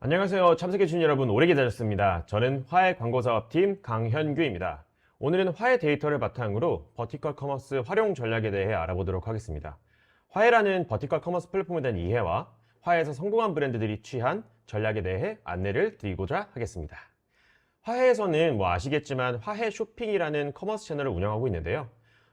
안녕하세요. 참석해주신 여러분 오래 기다렸습니다. 저는 화해 광고사업팀 강현규입니다. 오늘은 화해 데이터를 바탕으로 버티컬 커머스 활용 전략에 대해 알아보도록 하겠습니다. 화해라는 버티컬 커머스 플랫폼에 대한 이해와 화해에서 성공한 브랜드들이 취한 전략에 대해 안내를 드리고자 하겠습니다. 화해에서는 아시겠지만 화해 쇼핑이라는 커머스 채널을 운영하고 있는데요.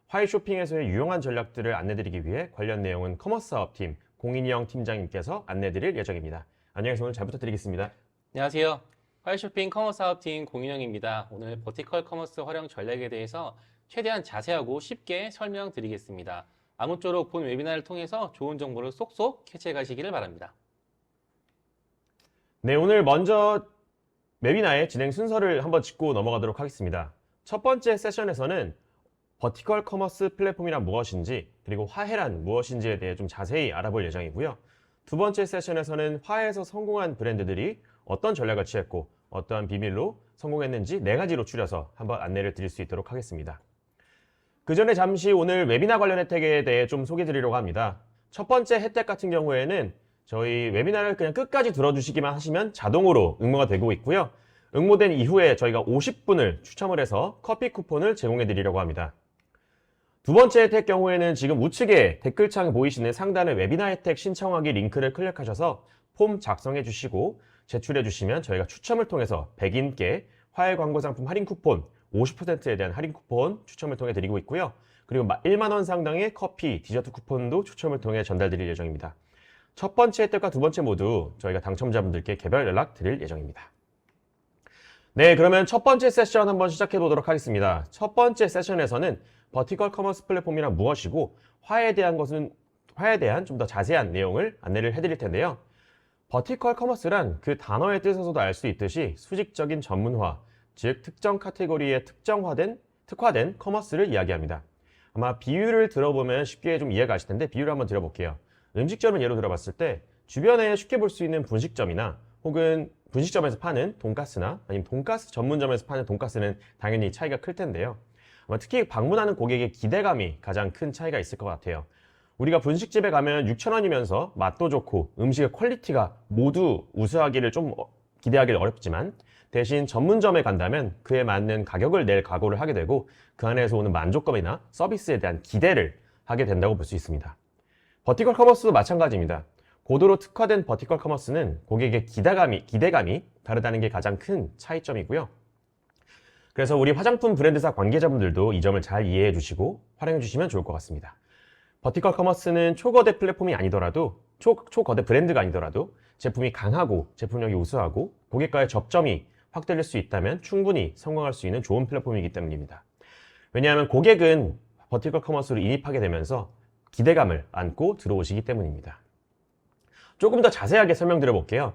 화해 쇼핑에서의 유용한 전략들을 안내드리기 위해 관련 내용은 커머스 사업팀 공인영 팀장님께서 안내드릴 예정입니다. 안녕하세요. 오늘 잘 부탁드리겠습니다. 안녕하세요. 화해쇼핑 커머스 사업팀 공인영입니다. 오늘 버티컬 커머스 활용 전략에 대해서 최대한 자세하고 쉽게 설명드리겠습니다. 아무쪼록 본 웨비나를 통해서 좋은 정보를 쏙쏙 캐치해 가시기를 바랍니다. 네, 오늘 먼저 웨비나의 진행 순서를 한번 짚고 넘어가도록 하겠습니다. 첫 번째 세션에서는 버티컬 커머스 플랫폼이란 무엇인지 그리고 화해란 무엇인지에 대해 좀 자세히 알아볼 예정이고요. 두 번째 세션에서는 화해에서 성공한 브랜드들이 어떤 전략을 취했고 어떠한 비밀로 성공했는지 4가지로 추려서 한번 안내를 드릴 수 있도록 하겠습니다. 그 전에 잠시 오늘 웨비나 관련 혜택에 대해 좀 소개해 드리려고 합니다. 첫 번째 혜택 같은 경우에는 저희 웨비나를 그냥 끝까지 들어주시기만 하시면 자동으로 응모가 되고 있고요. 응모된 이후에 저희가 50분을 추첨을 해서 커피 쿠폰을 제공해 드리려고 합니다. 두 번째 혜택 경우에는 지금 우측에 댓글창에 보이시는 상단의 웨비나 혜택 신청하기 링크를 클릭하셔서 폼 작성해 주시고 제출해 주시면 저희가 추첨을 통해서 100인께 화해 광고 상품 할인 쿠폰 50%에 대한 할인 쿠폰 추첨을 통해 드리고 있고요. 그리고 1만 원 상당의 커피, 디저트 쿠폰도 추첨을 통해 전달 드릴 예정입니다. 첫 번째 혜택과 두 번째 모두 저희가 당첨자분들께 개별 연락 드릴 예정입니다. 네, 그러면 첫 번째 세션 한번 시작해 보도록 하겠습니다. 첫 번째 세션에서는 버티컬 커머스 플랫폼이란 무엇이고 화해에 대한 좀 더 자세한 내용을 안내를 해드릴 텐데요. 버티컬 커머스란 그 단어의 뜻에서도 알 수 있듯이 수직적인 전문화, 즉 특정 카테고리에 특화된 커머스를 이야기합니다. 아마 비유를 들어보면 쉽게 좀 이해가 가실 텐데 비유를 한번 드려볼게요. 음식점을 예로 들어봤을 때 주변에 쉽게 볼 수 있는 분식점이나 혹은 분식점에서 파는 돈가스나 아니면 돈가스 전문점에서 파는 돈가스는 당연히 차이가 클 텐데요. 아마 특히 방문하는 고객의 기대감이 가장 큰 차이가 있을 것 같아요. 우리가 분식집에 가면 6,000원이면서 맛도 좋고 음식의 퀄리티가 모두 우수하기를 좀 기대하기 어렵지만 대신 전문점에 간다면 그에 맞는 가격을 낼 각오를 하게 되고 그 안에서 오는 만족감이나 서비스에 대한 기대를 하게 된다고 볼 수 있습니다. 버티컬 커머스도 마찬가지입니다. 고도로 특화된 버티컬 커머스는 고객의 기대감이 다르다는 게 가장 큰 차이점이고요. 그래서 우리 화장품 브랜드사 관계자분들도 이 점을 잘 이해해 주시고 활용해 주시면 좋을 것 같습니다. 버티컬 커머스는 초거대 플랫폼이 아니더라도 초거대 브랜드가 아니더라도 제품이 강하고 제품력이 우수하고 고객과의 접점이 확대될 수 있다면 충분히 성공할 수 있는 좋은 플랫폼이기 때문입니다. 왜냐하면 고객은 버티컬 커머스로 인입하게 되면서 기대감을 안고 들어오시기 때문입니다. 조금 더 자세하게 설명드려 볼게요.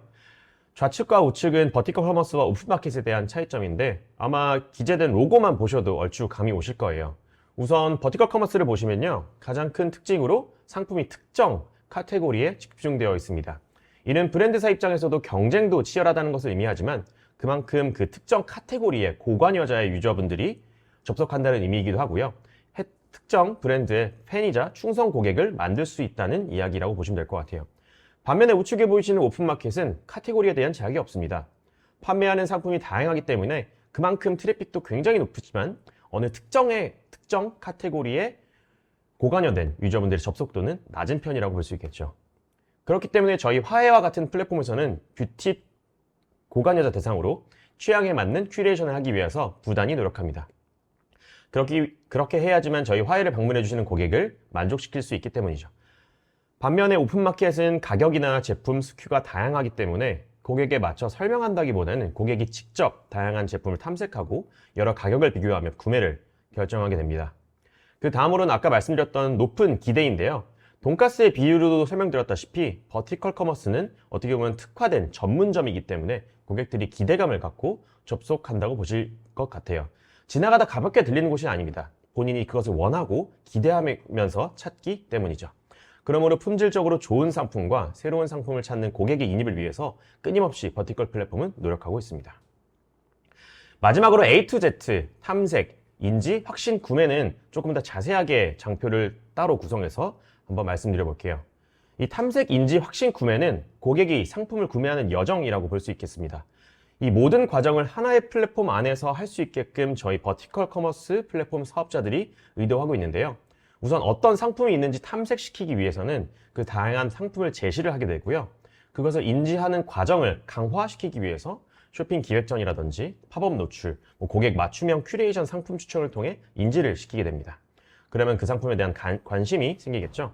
좌측과 우측은 버티컬 커머스와 오픈마켓에 대한 차이점인데 아마 기재된 로고만 보셔도 얼추 감이 오실 거예요. 우선 버티컬 커머스를 보시면요. 가장 큰 특징으로 상품이 특정 카테고리에 집중되어 있습니다. 이는 브랜드사 입장에서도 경쟁도 치열하다는 것을 의미하지만 그만큼 그 특정 카테고리에 고관여자의 유저분들이 접속한다는 의미이기도 하고요. 특정 브랜드의 팬이자 충성 고객을 만들 수 있다는 이야기라고 보시면 될 것 같아요. 반면에 우측에 보이시는 오픈마켓은 카테고리에 대한 제약이 없습니다. 판매하는 상품이 다양하기 때문에 그만큼 트래픽도 굉장히 높지만 어느 특정 카테고리에 고관여된 유저분들의 접속도는 낮은 편이라고 볼 수 있겠죠. 그렇기 때문에 저희 화해와 같은 플랫폼에서는 뷰티 고관여자 대상으로 취향에 맞는 큐레이션을 하기 위해서 부단히 노력합니다. 그렇게 해야지만 저희 화해를 방문해 주시는 고객을 만족시킬 수 있기 때문이죠. 반면에 오픈마켓은 가격이나 제품 스큐가 다양하기 때문에 고객에 맞춰 설명한다기보다는 고객이 직접 다양한 제품을 탐색하고 여러 가격을 비교하며 구매를 결정하게 됩니다. 그 다음으로는 아까 말씀드렸던 높은 기대인데요. 돈가스의 비유로도 설명드렸다시피 버티컬 커머스는 어떻게 보면 특화된 전문점이기 때문에 고객들이 기대감을 갖고 접속한다고 보실 것 같아요. 지나가다 가볍게 들리는 곳이 아닙니다. 본인이 그것을 원하고 기대하면서 찾기 때문이죠. 그러므로 품질적으로 좋은 상품과 새로운 상품을 찾는 고객의 인입을 위해서 끊임없이 버티컬 플랫폼은 노력하고 있습니다. 마지막으로 A to Z, 탐색, 인지, 확신, 구매는 조금 더 자세하게 장표를 따로 구성해서 한번 말씀드려 볼게요. 이 탐색 인지 확신 구매는 고객이 상품을 구매하는 여정이라고 볼 수 있겠습니다. 이 모든 과정을 하나의 플랫폼 안에서 할 수 있게끔 저희 버티컬 커머스 플랫폼 사업자들이 의도하고 있는데요. 우선 어떤 상품이 있는지 탐색시키기 위해서는 그 다양한 상품을 제시를 하게 되고요. 그것을 인지하는 과정을 강화시키기 위해서 쇼핑 기획전이라든지 팝업 노출, 고객 맞춤형 큐레이션 상품 추천을 통해 인지를 시키게 됩니다. 그러면 그 상품에 대한 관심이 생기겠죠.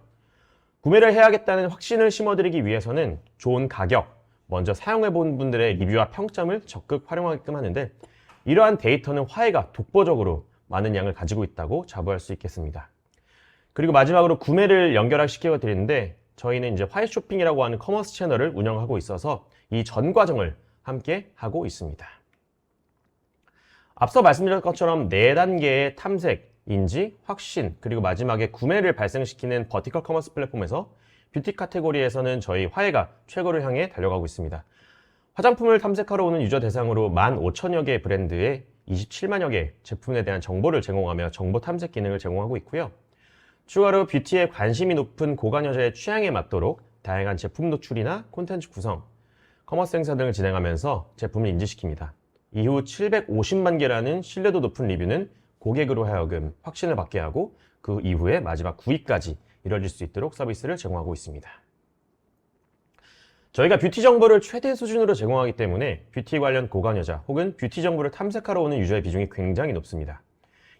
구매를 해야겠다는 확신을 심어드리기 위해서는 좋은 가격, 먼저 사용해본 분들의 리뷰와 평점을 적극 활용하게끔 하는데, 이러한 데이터는 화해가 독보적으로 많은 양을 가지고 있다고 자부할 수 있겠습니다. 그리고 마지막으로 구매를 연결시켜 드리는데, 저희는 이제 화해 쇼핑이라고 하는 커머스 채널을 운영하고 있어서 이 전 과정을 함께 하고 있습니다. 앞서 말씀드렸던 것처럼 4단계의 탐색, 인지, 확신, 그리고 마지막에 구매를 발생시키는 버티컬 커머스 플랫폼에서 뷰티 카테고리에서는 저희 화해가 최고를 향해 달려가고 있습니다. 화장품을 탐색하러 오는 유저 대상으로 15,000여 개의 브랜드의 27만여 개의 제품에 대한 정보를 제공하며 정보 탐색 기능을 제공하고 있고요. 추가로 뷰티에 관심이 높은 고관 여자의 취향에 맞도록 다양한 제품 노출이나 콘텐츠 구성, 커머스 행사 등을 진행하면서 제품을 인지시킵니다. 이후 750만 개라는 신뢰도 높은 리뷰는 고객으로 하여금 확신을 받게 하고 그 이후에 마지막 구입까지 이뤄질 수 있도록 서비스를 제공하고 있습니다. 저희가 뷰티 정보를 최대 수준으로 제공하기 때문에 뷰티 관련 고관 여자 혹은 뷰티 정보를 탐색하러 오는 유저의 비중이 굉장히 높습니다.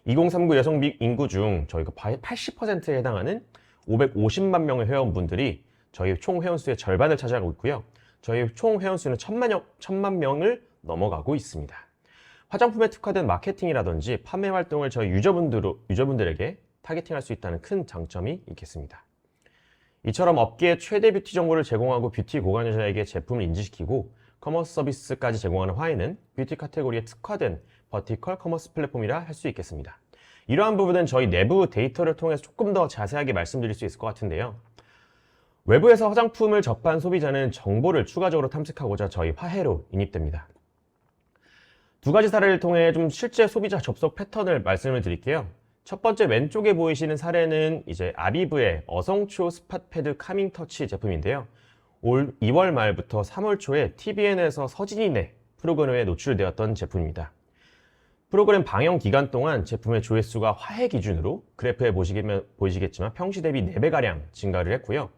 2039 여성 인구 중 저희가 80%에 해당하는 550만 명의 회원분들이 저희 총 회원수의 절반을 차지하고 있고요. 저희 총 회원수는 1,000만 명을 넘어가고 있습니다. 화장품에 특화된 마케팅이라든지 판매 활동을 저희 유저분들에게 타겟팅할 수 있다는 큰 장점이 있겠습니다. 이처럼 업계의 최대 뷰티 정보를 제공하고 뷰티 고관여자에게 제품을 인지시키고 커머스 서비스까지 제공하는 화해는 뷰티 카테고리에 특화된 버티컬 커머스 플랫폼이라 할 수 있겠습니다. 이러한 부분은 저희 내부 데이터를 통해서 조금 더 자세하게 말씀드릴 수 있을 것 같은데요. 외부에서 화장품을 접한 소비자는 정보를 추가적으로 탐색하고자 저희 화해로 인입됩니다. 두 가지 사례를 통해 좀 실제 소비자 접속 패턴을 말씀을 드릴게요. 첫 번째 왼쪽에 보이시는 사례는 이제 아비브의 어성초 스팟 패드 카밍 터치 제품인데요. 올 2월 말부터 3월 초에 TVN에서 서진이네 프로그램에 노출되었던 제품입니다. 프로그램 방영 기간 동안 제품의 조회수가 화해 기준으로 그래프에 보이시겠지만 평시 대비 4배가량 증가를 했고요.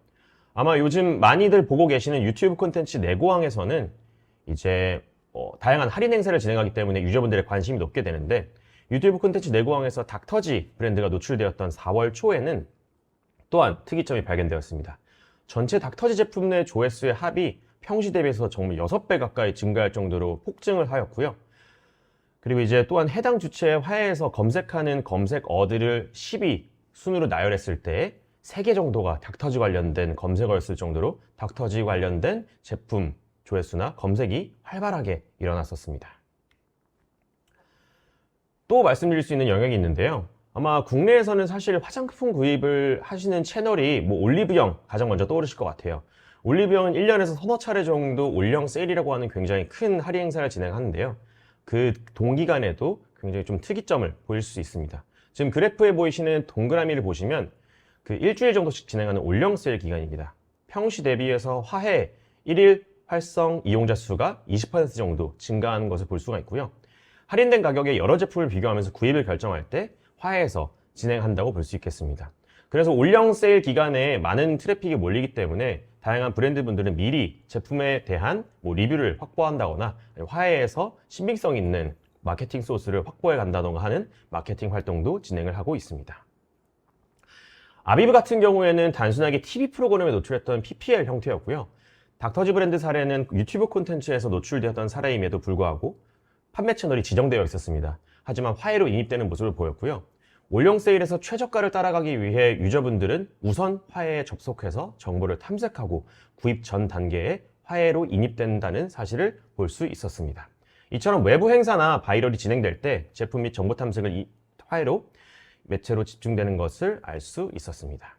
아마 요즘 많이들 보고 계시는 유튜브 콘텐츠 내고왕에서는 이제 다양한 할인 행사를 진행하기 때문에 유저분들의 관심이 높게 되는데, 유튜브 콘텐츠 내고왕에서 닥터지 브랜드가 노출되었던 4월 초에는 또한 특이점이 발견되었습니다. 전체 닥터지 제품 내 조회수의 합이 평시 대비해서 정말 6배 가까이 증가할 정도로 폭증을 하였고요. 그리고 이제 또한 해당 주체의 화해에서 검색하는 검색어들을 10위 순으로 나열했을 때 3개 정도가 닥터지 관련된 검색어였을 정도로 닥터지 관련된 제품 조회수나 검색이 활발하게 일어났었습니다. 또 말씀드릴 수 있는 영역이 있는데요. 아마 국내에서는 사실 화장품 구입을 하시는 채널이 올리브영 가장 먼저 떠오르실 것 같아요. 올리브영은 1년에서 서너 차례 정도 올영 세일이라고 하는 굉장히 큰 할인 행사를 진행하는데요. 그 동기간에도 굉장히 좀 특이점을 보일 수 있습니다. 지금 그래프에 보이시는 동그라미를 보시면 그 일주일 정도씩 진행하는 올영 세일 기간입니다. 평시 대비해서 화해 1일 활성 이용자 수가 20% 정도 증가하는 것을 볼 수가 있고요. 할인된 가격에 여러 제품을 비교하면서 구입을 결정할 때 화해에서 진행한다고 볼 수 있겠습니다. 그래서 올영 세일 기간에 많은 트래픽이 몰리기 때문에 다양한 브랜드분들은 미리 제품에 대한 리뷰를 확보한다거나 화해에서 신빙성 있는 마케팅 소스를 확보해 간다던가 하는 마케팅 활동도 진행을 하고 있습니다. 아비브 같은 경우에는 단순하게 TV 프로그램에 노출했던 PPL 형태였고요. 닥터지 브랜드 사례는 유튜브 콘텐츠에서 노출되었던 사례임에도 불구하고 판매 채널이 지정되어 있었습니다. 하지만 화해로 인입되는 모습을 보였고요. 올영 세일에서 최저가를 따라가기 위해 유저분들은 우선 화해에 접속해서 정보를 탐색하고 구입 전 단계에 화해로 인입된다는 사실을 볼 수 있었습니다. 이처럼 외부 행사나 바이럴이 진행될 때 제품 및 정보 탐색을 화해로 매체로 집중되는 것을 알 수 있었습니다.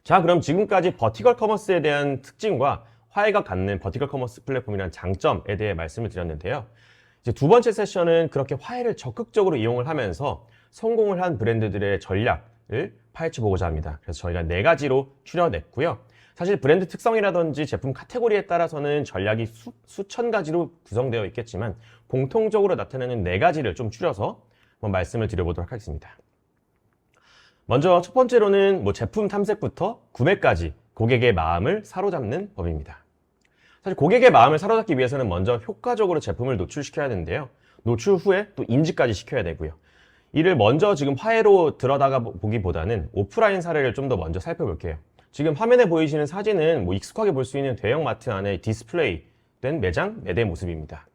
자, 그럼 지금까지 버티컬 커머스에 대한 특징과 화해가 갖는 버티컬 커머스 플랫폼이라는 장점에 대해 말씀을 드렸는데요. 이제 두 번째 세션은 그렇게 화해를 적극적으로 이용을 하면서 성공을 한 브랜드들의 전략을 파헤쳐 보고자 합니다. 그래서 저희가 4가지로 추려냈고요. 사실 브랜드 특성이라든지 제품 카테고리에 따라서는 전략이 수천 가지로 구성되어 있겠지만 공통적으로 나타내는 4가지를 좀 추려서 한번 말씀을 드려보도록 하겠습니다. 먼저 첫 번째로는 제품 탐색부터 구매까지 고객의 마음을 사로잡는 법입니다. 사실 고객의 마음을 사로잡기 위해서는 먼저 효과적으로 제품을 노출시켜야 되는데요. 노출 후에 또 인지까지 시켜야 되고요. 이를 먼저 지금 화해로 들어다가 보기보다는 오프라인 사례를 좀 더 먼저 살펴볼게요. 지금 화면에 보이시는 사진은 익숙하게 볼 수 있는 대형마트 안에 디스플레이 된 매장 매대 모습입니다.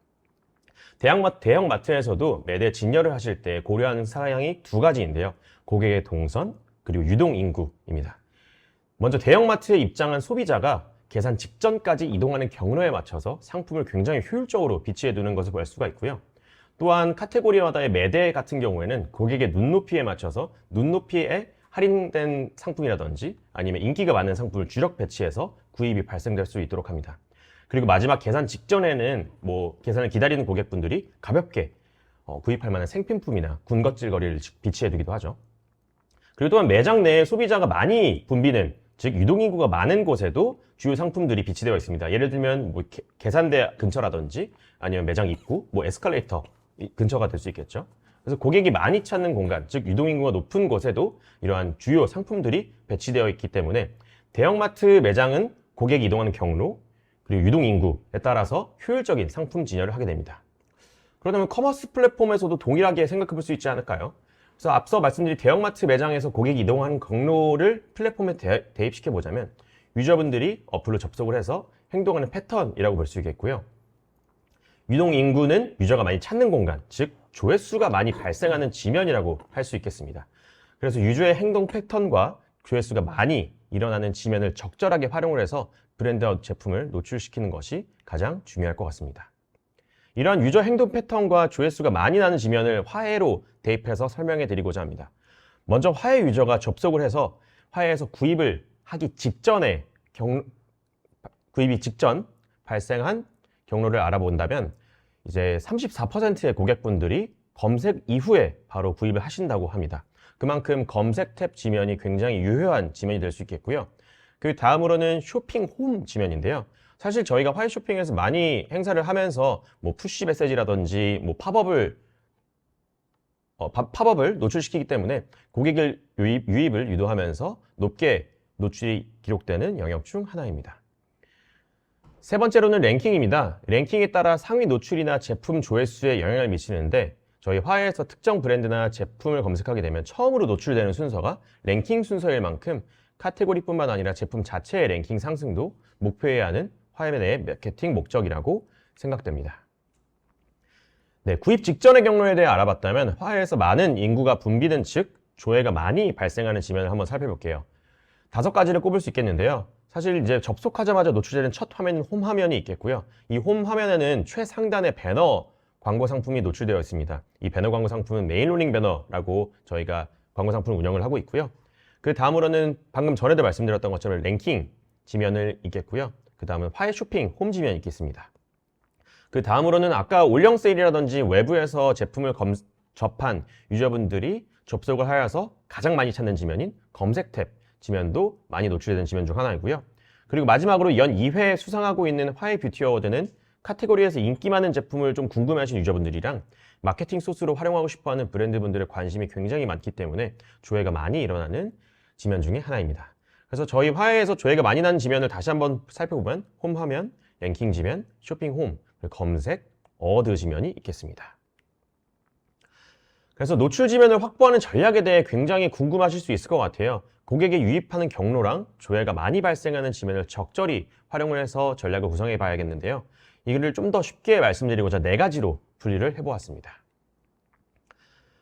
대형마트에서도 매대 진열을 하실 때 고려하는 사항이 2가지인데요. 고객의 동선 그리고 유동 인구입니다. 먼저 대형마트에 입장한 소비자가 계산 직전까지 이동하는 경로에 맞춰서 상품을 굉장히 효율적으로 비치해 두는 것을 볼 수가 있고요. 또한 카테고리마다의 매대 같은 경우에는 고객의 눈높이에 맞춰서 눈높이에 할인된 상품이라든지 아니면 인기가 많은 상품을 주력 배치해서 구입이 발생될 수 있도록 합니다. 그리고 마지막 계산 직전에는 계산을 기다리는 고객분들이 가볍게 구입할 만한 생필품이나 군것질거리를 비치해 두기도 하죠. 그리고 또한 매장 내에 소비자가 많이 붐비는, 즉 유동인구가 많은 곳에도 주요 상품들이 비치되어 있습니다. 예를 들면 계산대 근처라든지 아니면 매장 입구, 에스컬레이터 근처가 될 수 있겠죠. 그래서 고객이 많이 찾는 공간, 즉 유동인구가 높은 곳에도 이러한 주요 상품들이 배치되어 있기 때문에 대형마트 매장은 고객이 이동하는 경로 그리고 유동인구에 따라서 효율적인 상품 진열을 하게 됩니다. 그렇다면 커머스 플랫폼에서도 동일하게 생각해 볼 수 있지 않을까요? 그래서 앞서 말씀드린 대형마트 매장에서 고객이 이동하는 경로를 플랫폼에 대입시켜 보자면 유저분들이 어플로 접속을 해서 행동하는 패턴이라고 볼 수 있겠고요. 유동인구는 유저가 많이 찾는 공간, 즉 조회수가 많이 발생하는 지면이라고 할 수 있겠습니다. 그래서 유저의 행동 패턴과 조회수가 많이 일어나는 지면을 적절하게 활용을 해서 브랜드 제품을 노출시키는 것이 가장 중요할 것 같습니다. 이러한 유저 행동 패턴과 조회수가 많이 나는 지면을 화해로 대입해서 설명해 드리고자 합니다. 먼저 화해 유저가 접속을 해서 화해에서 구입을 하기 직전에 구입이 직전 발생한 경로를 알아본다면 이제 34%의 고객분들이 검색 이후에 바로 구입을 하신다고 합니다. 그만큼 검색 탭 지면이 굉장히 유효한 지면이 될 수 있겠고요. 그 다음으로는 쇼핑 홈 지면인데요. 사실 저희가 화해 쇼핑에서 많이 행사를 하면서 푸시 메시지라든지 팝업을 노출시키기 때문에 고객을 유입을 유도하면서 높게 노출이 기록되는 영역 중 하나입니다. 세 번째로는 랭킹입니다. 랭킹에 따라 상위 노출이나 제품 조회수에 영향을 미치는데 저희 화해에서 특정 브랜드나 제품을 검색하게 되면 처음으로 노출되는 순서가 랭킹 순서일 만큼 카테고리뿐만 아니라 제품 자체의 랭킹 상승도 목표해야 하는 화해 내의 마케팅 목적이라고 생각됩니다. 네, 구입 직전의 경로에 대해 알아봤다면 화해에서 많은 인구가 붐비는, 즉 조회가 많이 발생하는 지면을 한번 살펴볼게요. 5가지를 꼽을 수 있겠는데요. 사실 이제 접속하자마자 노출되는 첫 화면은 홈 화면이 있겠고요. 이 홈 화면에는 최상단에 배너 광고 상품이 노출되어 있습니다. 이 배너 광고 상품은 메인로닝 배너라고 저희가 광고 상품을 운영을 하고 있고요. 그 다음으로는 방금 전에도 말씀드렸던 것처럼 랭킹 지면을 있겠고요. 그 다음은 화해 쇼핑 홈 지면이 있겠습니다. 그 다음으로는 아까 올영 세일이라든지 외부에서 제품을 접한 유저분들이 접속을 하여서 가장 많이 찾는 지면인 검색 탭 지면도 많이 노출되는 지면 중 하나이고요. 그리고 마지막으로 연 2회 수상하고 있는 화해 뷰티 어워드는 카테고리에서 인기 많은 제품을 좀 궁금해하신 유저분들이랑 마케팅 소스로 활용하고 싶어하는 브랜드분들의 관심이 굉장히 많기 때문에 조회가 많이 일어나는 지면 중에 하나입니다. 그래서 저희 화해에서 조회가 많이 나는 지면을 다시 한번 살펴보면 홈 화면, 랭킹 지면, 쇼핑 홈, 검색, 어워드 지면이 있겠습니다. 그래서 노출 지면을 확보하는 전략에 대해 굉장히 궁금하실 수 있을 것 같아요. 고객이 유입하는 경로랑 조회가 많이 발생하는 지면을 적절히 활용을 해서 전략을 구성해 봐야겠는데요. 이거를 좀 더 쉽게 말씀드리고자 4가지로 분리를 해보았습니다.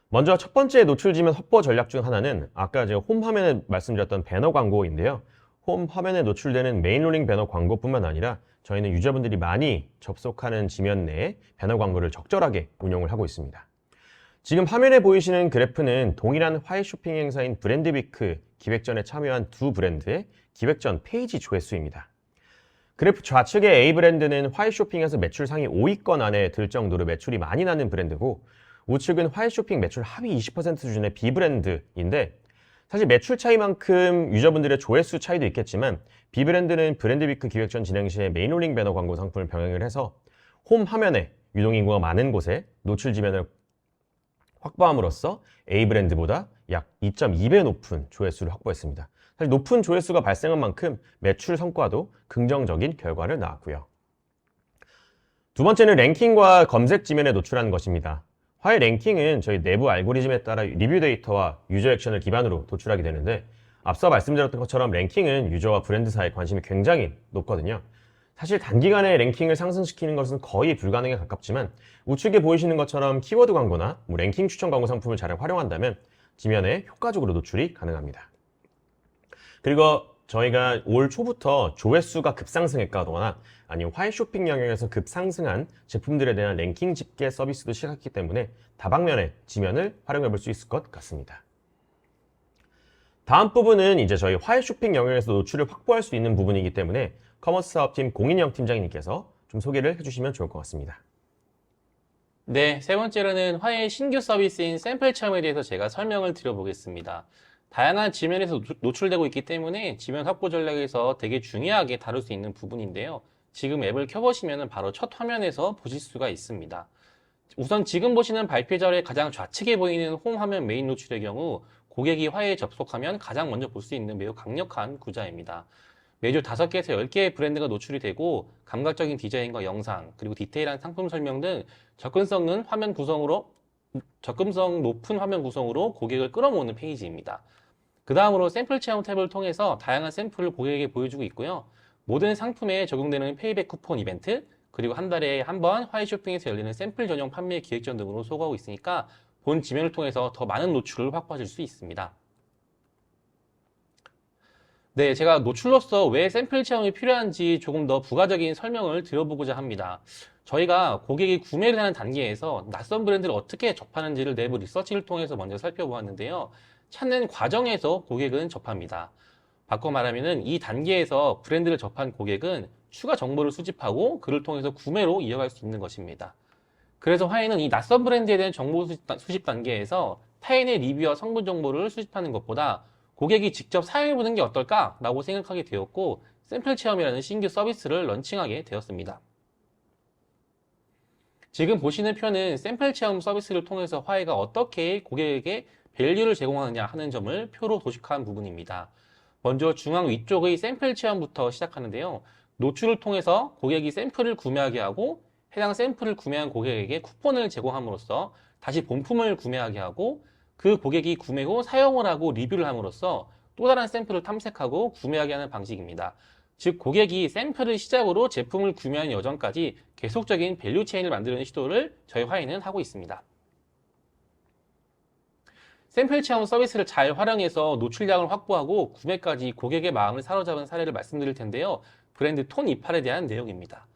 먼저 첫 번째 노출 지면 확보 전략 중 하나는 아까 제가 홈 화면에 말씀드렸던 배너 광고인데요. 홈 화면에 노출되는 메인로닝 배너 광고뿐만 아니라 저희는 유저분들이 많이 접속하는 지면 내에 배너 광고를 적절하게 운용을 하고 있습니다. 지금 화면에 보이시는 그래프는 동일한 화해 쇼핑 행사인 브랜드위크 기획전에 참여한 두 브랜드의 기획전 페이지 조회수입니다. 그래프 좌측의 A 브랜드는 화해 쇼핑에서 매출 상위 5위권 안에 들 정도로 매출이 많이 나는 브랜드고, 우측은 화해 쇼핑 매출 하위 20% 수준의 B 브랜드인데, 사실 매출 차이만큼 유저분들의 조회수 차이도 있겠지만 비브랜드는 브랜드 위크 기획 전 진행 시에 메인롤링 배너 광고 상품을 병행을 해서 홈 화면에 유동인구가 많은 곳에 노출 지면을 확보함으로써 A 브랜드보다 약 2.2배 높은 조회수를 확보했습니다. 사실 높은 조회수가 발생한 만큼 매출 성과도 긍정적인 결과를 낳았고요. 두 번째는 랭킹과 검색 지면에 노출하는 것입니다. 화해 랭킹은 저희 내부 알고리즘에 따라 리뷰 데이터와 유저 액션을 기반으로 도출하게 되는데 앞서 말씀드렸던 것처럼 랭킹은 유저와 브랜드 사이의 관심이 굉장히 높거든요. 사실 단기간에 랭킹을 상승시키는 것은 거의 불가능에 가깝지만 우측에 보이시는 것처럼 키워드 광고나 랭킹 추천 광고 상품을 잘 활용한다면 지면에 효과적으로 노출이 가능합니다. 그리고 저희가 올 초부터 조회수가 급상승했거나 아니면 화해 쇼핑 영역에서 급상승한 제품들에 대한 랭킹 집계 서비스도 시작했기 때문에 다방면의 지면을 활용해 볼 수 있을 것 같습니다. 다음 부분은 이제 저희 화해 쇼핑 영역에서 노출을 확보할 수 있는 부분이기 때문에 커머스 사업팀 공인영 팀장님께서 좀 소개를 해주시면 좋을 것 같습니다. 네, 세 번째로는 화해의 신규 서비스인 샘플 체험에 대해서 제가 설명을 드려보겠습니다. 다양한 지면에서 노출되고 있기 때문에 지면 확보 전략에서 되게 중요하게 다룰 수 있는 부분인데요. 지금 앱을 켜보시면 바로 첫 화면에서 보실 수가 있습니다. 우선 지금 보시는 발표 자료의 가장 좌측에 보이는 홈 화면 메인 노출의 경우 고객이 화해에 접속하면 가장 먼저 볼 수 있는 매우 강력한 구자입니다. 매주 5개에서 10개의 브랜드가 노출이 되고 감각적인 디자인과 영상, 그리고 디테일한 상품 설명 등 접근성 높은 화면 구성으로 고객을 끌어모으는 페이지입니다. 그 다음으로 샘플 체험 탭을 통해서 다양한 샘플을 고객에게 보여주고 있고요. 모든 상품에 적용되는 페이백 쿠폰 이벤트, 그리고 한 달에 한 번 화해 쇼핑에서 열리는 샘플 전용 판매 기획전 등으로 소구하고 있으니까 본 지면을 통해서 더 많은 노출을 확보하실 수 있습니다. 네, 제가 노출로서 왜 샘플 체험이 필요한지 조금 더 부가적인 설명을 드려보고자 합니다. 저희가 고객이 구매를 하는 단계에서 낯선 브랜드를 어떻게 접하는지를 내부 리서치를 통해서 먼저 살펴보았는데요. 찾는 과정에서 고객은 접합니다. 바꿔 말하면 이 단계에서 브랜드를 접한 고객은 추가 정보를 수집하고 그를 통해서 구매로 이어갈 수 있는 것입니다. 그래서 화해는 이 낯선 브랜드에 대한 정보 수집 단계에서 타인의 리뷰와 성분 정보를 수집하는 것보다 고객이 직접 사용해보는 게 어떨까라고 생각하게 되었고 샘플 체험이라는 신규 서비스를 런칭하게 되었습니다. 지금 보시는 표는 샘플 체험 서비스를 통해서 화해가 어떻게 고객에게 밸류를 제공하느냐 하는 점을 표로 도식한 부분입니다. 먼저 중앙 위쪽의 샘플 체험부터 시작하는데요. 노출을 통해서 고객이 샘플을 구매하게 하고 해당 샘플을 구매한 고객에게 쿠폰을 제공함으로써 다시 본품을 구매하게 하고 그 고객이 구매 후 사용을 하고 리뷰를 함으로써 또 다른 샘플을 탐색하고 구매하게 하는 방식입니다. 즉 고객이 샘플을 시작으로 제품을 구매하는 여정까지 계속적인 밸류 체인을 만드는 시도를 저희 화해는 하고 있습니다. 샘플 체험 서비스를 잘 활용해서 노출량을 확보하고 구매까지 고객의 마음을 사로잡은 사례를 말씀드릴 텐데요. 브랜드 톤이팔에 대한 내용입니다.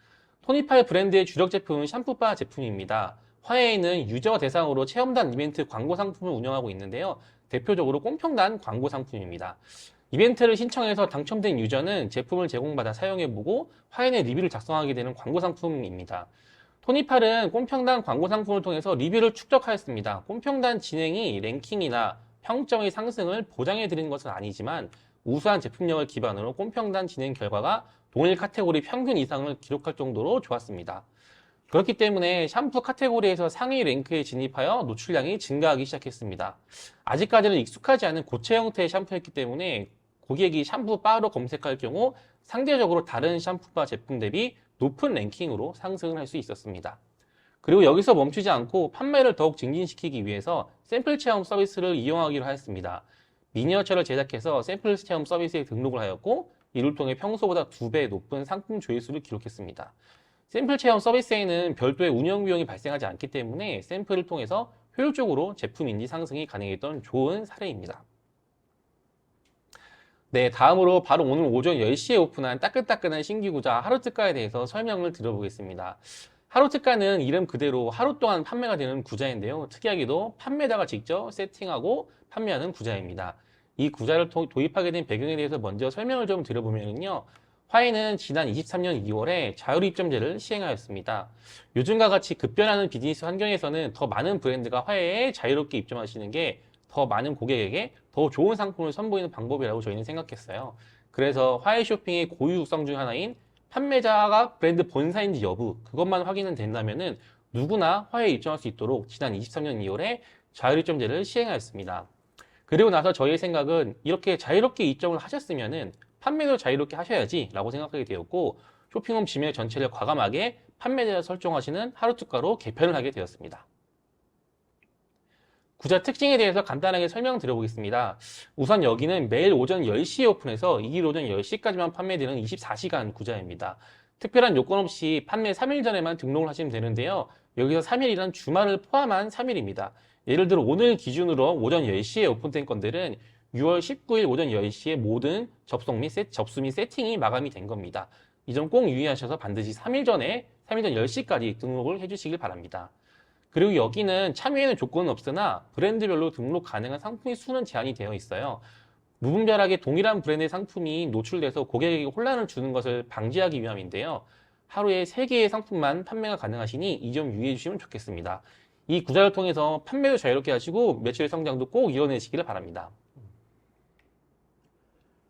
톤이팔 브랜드의 주력 제품은 샴푸바 제품입니다. 화해에는 유저 대상으로 체험단 이벤트 광고 상품을 운영하고 있는데요. 대표적으로 꽁평단 광고 상품입니다. 이벤트를 신청해서 당첨된 유저는 제품을 제공받아 사용해보고 화해의 리뷰를 작성하게 되는 광고 상품입니다. 톤이팔은 꽁평단 광고 상품을 통해서 리뷰를 축적하였습니다. 꽁평단 진행이 랭킹이나 평점의 상승을 보장해드리는 것은 아니지만 우수한 제품력을 기반으로 꽁평단 진행 결과가 동일 카테고리 평균 이상을 기록할 정도로 좋았습니다. 그렇기 때문에 샴푸 카테고리에서 상위 랭크에 진입하여 노출량이 증가하기 시작했습니다. 아직까지는 익숙하지 않은 고체 형태의 샴푸였기 때문에 고객이 샴푸 바로 검색할 경우 상대적으로 다른 샴푸바 제품 대비 높은 랭킹으로 상승을 할 수 있었습니다. 그리고 여기서 멈추지 않고 판매를 더욱 증진시키기 위해서 샘플 체험 서비스를 이용하기로 하였습니다. 미니어처를 제작해서 샘플 체험 서비스에 등록을 하였고 이를 통해 평소보다 2배 높은 상품 조회수를 기록했습니다. 샘플 체험 서비스에는 별도의 운영 비용이 발생하지 않기 때문에 샘플을 통해서 효율적으로 제품 인지 상승이 가능했던 좋은 사례입니다. 네, 다음으로 바로 오늘 오전 10시에 오픈한 따끈따끈한 신규 구자 하루특가에 대해서 설명을 드려보겠습니다. 하루특가는 이름 그대로 하루 동안 판매가 되는 구자인데요. 특이하게도 판매자가 직접 세팅하고 판매하는 구자입니다. 이 구자를 도입하게 된 배경에 대해서 먼저 설명을 좀 드려보면요. 화해는 지난 23년 2월에 자율 입점제를 시행하였습니다. 요즘과 같이 급변하는 비즈니스 환경에서는 더 많은 브랜드가 화해에 자유롭게 입점하시는 게 더 많은 고객에게 더 좋은 상품을 선보이는 방법이라고 저희는 생각했어요. 그래서 화해 쇼핑의 고유 육성 중 하나인 판매자가 브랜드 본사인지 여부 그것만 확인은 된다면은 누구나 화해에 입점할 수 있도록 지난 23년 2월에 자율입점제를 시행하였습니다. 그리고 나서 저희의 생각은 이렇게 자유롭게 입점을 하셨으면은 판매도 자유롭게 하셔야지 라고 생각하게 되었고 쇼핑홈 지명 전체를 과감하게 판매자를 설정하시는 하루특가로 개편을 하게 되었습니다. 구자 특징에 대해서 간단하게 설명드려보겠습니다. 우선 여기는 매일 오전 10시에 오픈해서 이일 오전 10시까지만 판매되는 24시간 구자입니다. 특별한 요건 없이 판매 3일 전에만 등록을 하시면 되는데요. 여기서 3일이란 주말을 포함한 3일입니다. 예를 들어 오늘 기준으로 오전 10시에 오픈된 건들은 6월 19일 오전 10시에 모든 접수 및 세팅이 마감이 된 겁니다. 이 점 꼭 유의하셔서 반드시 3일 전 10시까지 등록을 해주시길 바랍니다. 그리고 여기는 참여에는 조건은 없으나 브랜드별로 등록 가능한 상품의 수는 제한이 되어 있어요. 무분별하게 동일한 브랜드의 상품이 노출돼서 고객에게 혼란을 주는 것을 방지하기 위함인데요. 하루에 3개의 상품만 판매가 가능하시니 이 점 유의해 주시면 좋겠습니다. 이 구자를 통해서 판매도 자유롭게 하시고 매출 성장도 꼭 이뤄내시기를 바랍니다.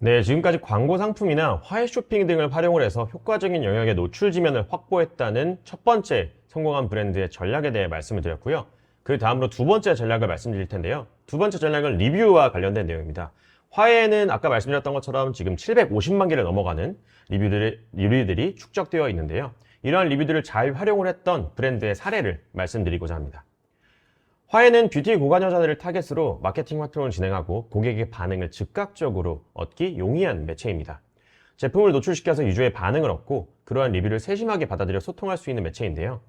네, 지금까지 광고 상품이나 화해 쇼핑 등을 활용을 해서 효과적인 영역의 노출 지면을 확보했다는 첫 번째 성공한 브랜드의 전략에 대해 말씀을 드렸고요. 그 다음으로 두 번째 전략을 말씀드릴 텐데요. 두 번째 전략은 리뷰와 관련된 내용입니다. 화해는 아까 말씀드렸던 것처럼 지금 750만 개를 넘어가는 리뷰들이 축적되어 있는데요. 이러한 리뷰들을 잘 활용을 했던 브랜드의 사례를 말씀드리고자 합니다. 화해는 뷰티 고관 여자들을 타겟으로 마케팅 활동을 진행하고 고객의 반응을 즉각적으로 얻기 용이한 매체입니다. 제품을 노출시켜서 유저의 반응을 얻고 그러한 리뷰를 세심하게 받아들여 소통할 수 있는 매체인데요.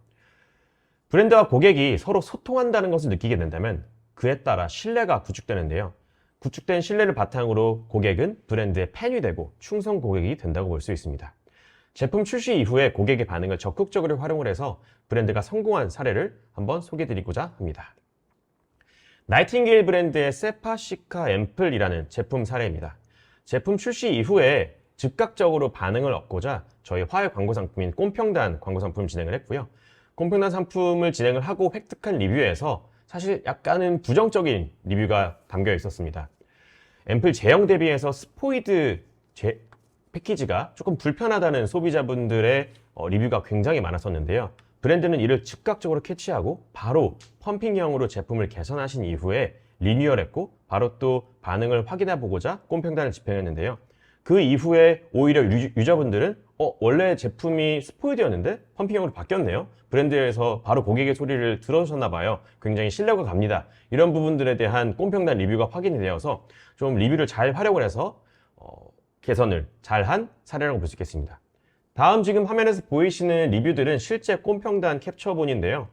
브랜드와 고객이 서로 소통한다는 것을 느끼게 된다면 그에 따라 신뢰가 구축되는데요. 구축된 신뢰를 바탕으로 고객은 브랜드의 팬이 되고 충성 고객이 된다고 볼 수 있습니다. 제품 출시 이후에 고객의 반응을 적극적으로 활용을 해서 브랜드가 성공한 사례를 한번 소개해드리고자 합니다. 나이팅게일 브랜드의 세파시카 앰플이라는 제품 사례입니다. 제품 출시 이후에 즉각적으로 반응을 얻고자 저희 화해 광고 상품인 꼼평단 광고 상품을 진행을 했고요. 꼼평단 상품을 진행을 하고 획득한 리뷰에서 사실 약간은 부정적인 리뷰가 담겨 있었습니다. 앰플 제형 대비해서 스포이드 패키지가 조금 불편하다는 소비자분들의 리뷰가 굉장히 많았었는데요. 브랜드는 이를 즉각적으로 캐치하고 바로 펌핑형으로 제품을 개선하신 이후에 리뉴얼했고 바로 또 반응을 확인해 보고자 꼼평단을 집행했는데요. 그 이후에 오히려 유저분들은 원래 제품이 스포이드였는데 펌핑형으로 바뀌었네요. 브랜드에서 바로 고객의 소리를 들어주셨나 봐요. 굉장히 신뢰가 갑니다. 이런 부분들에 대한 꼼평단 리뷰가 확인이 되어서 좀 리뷰를 잘 활용을 해서 개선을 잘한 사례라고 볼 수 있겠습니다. 다음 지금 화면에서 보이시는 리뷰들은 실제 꼼평단 캡처본인데요.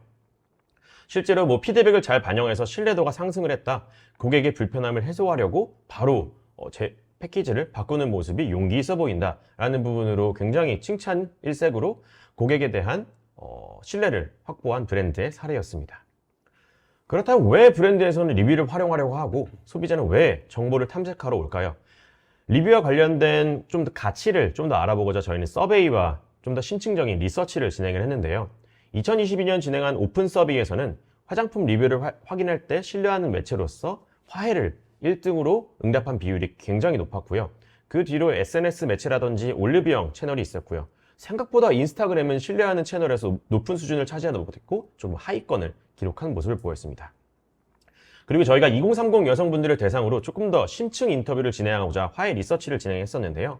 실제로 피드백을 잘 반영해서 신뢰도가 상승을 했다. 고객의 불편함을 해소하려고 바로 제 패키지를 바꾸는 모습이 용기 있어 보인다 라는 부분으로 굉장히 칭찬 일색으로 고객에 대한 신뢰를 확보한 브랜드의 사례였습니다. 그렇다면 왜 브랜드에서는 리뷰를 활용하려고 하고 소비자는 왜 정보를 탐색하러 올까요? 리뷰와 관련된 좀 더 가치를 좀 더 알아보고자 저희는 서베이와 좀 더 심층적인 리서치를 진행을 했는데요. 2022년 진행한 오픈 서베이에서는 화장품 리뷰를 확인할 때 신뢰하는 매체로서 화해를 1등으로 응답한 비율이 굉장히 높았고요. 그 뒤로 SNS 매체라든지 올리브영 채널이 있었고요. 생각보다 인스타그램은 신뢰하는 채널에서 높은 수준을 차지하지 못했고 좀 하위권을 기록한 모습을 보였습니다. 그리고 저희가 2030 여성분들을 대상으로 조금 더 심층 인터뷰를 진행하고자 화해 리서치를 진행했었는데요.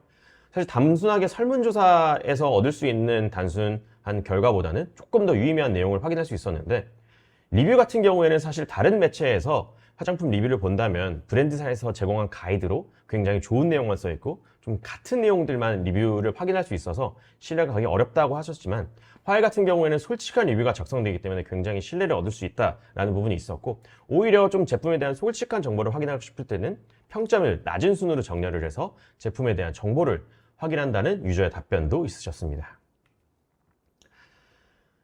사실 단순하게 설문조사에서 얻을 수 있는 단순한 결과보다는 조금 더 유의미한 내용을 확인할 수 있었는데 리뷰 같은 경우에는 사실 다른 매체에서 화장품 리뷰를 본다면 브랜드사에서 제공한 가이드로 굉장히 좋은 내용만 써있고 좀 같은 내용들만 리뷰를 확인할 수 있어서 신뢰가 가기 어렵다고 하셨지만 화해 같은 경우에는 솔직한 리뷰가 작성되기 때문에 굉장히 신뢰를 얻을 수 있다라는 부분이 있었고 오히려 좀 제품에 대한 솔직한 정보를 확인하고 싶을 때는 평점을 낮은 순으로 정렬을 해서 제품에 대한 정보를 확인한다는 유저의 답변도 있으셨습니다.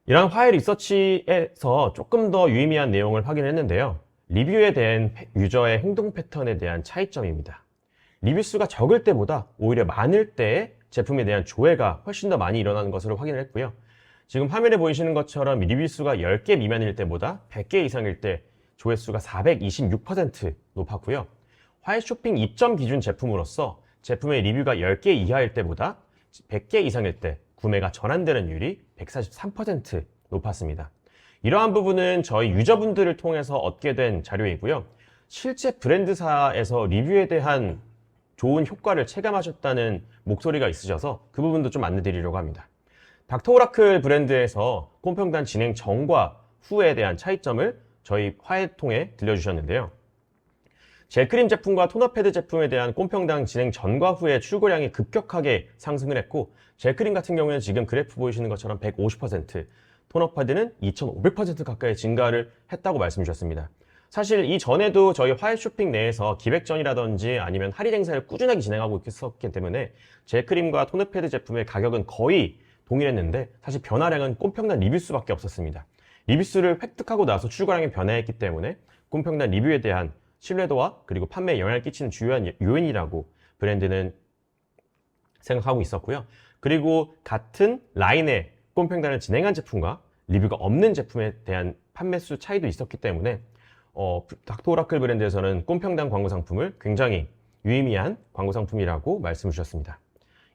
이런 화해 리서치에서 조금 더 유의미한 내용을 확인했는데요. 리뷰에 대한 유저의 행동 패턴에 대한 차이점입니다. 리뷰 수가 적을 때보다 오히려 많을 때 제품에 대한 조회가 훨씬 더 많이 일어나는 것으로 확인을 했고요. 지금 화면에 보이시는 것처럼 리뷰 수가 10개 미만일 때보다 100개 이상일 때 조회수가 426% 높았고요. 화해쇼핑 입점 기준 제품으로서 제품의 리뷰가 10개 이하일 때보다 100개 이상일 때 구매가 전환되는 율이 143% 높았습니다. 이러한 부분은 저희 유저분들을 통해서 얻게 된 자료이고요. 실제 브랜드사에서 리뷰에 대한 좋은 효과를 체감하셨다는 목소리가 있으셔서 그 부분도 좀 안내드리려고 합니다. 닥터오라클 브랜드에서 꼼평단 진행 전과 후에 대한 차이점을 저희 화해 통해 들려주셨는데요. 젤크림 제품과 토너 패드 제품에 대한 꼼평당 진행 전과 후에 출고량이 급격하게 상승을 했고, 젤크림 같은 경우에는 지금 그래프 보이시는 것처럼 150%, 토너 패드는 2500% 가까이 증가를 했다고 말씀 주셨습니다. 사실 이전에도 저희 화해쇼핑 내에서 기획전이라든지 아니면 할인 행사를 꾸준하게 진행하고 있었기 때문에 젤크림과 토너 패드 제품의 가격은 거의 동일했는데, 사실 변화량은 꼼평단 리뷰수밖에 없었습니다. 리뷰수를 획득하고 나서 출고량이 변화했기 때문에 꼼평단 리뷰에 대한 신뢰도와 그리고 판매에 영향을 끼치는 주요한 요인이라고 브랜드는 생각하고 있었고요. 그리고 같은 라인의 꼼평단을 진행한 제품과 리뷰가 없는 제품에 대한 판매수 차이도 있었기 때문에 닥터오라클 브랜드에서는 꼼평단 광고 상품을 굉장히 유의미한 광고 상품이라고 말씀 주셨습니다.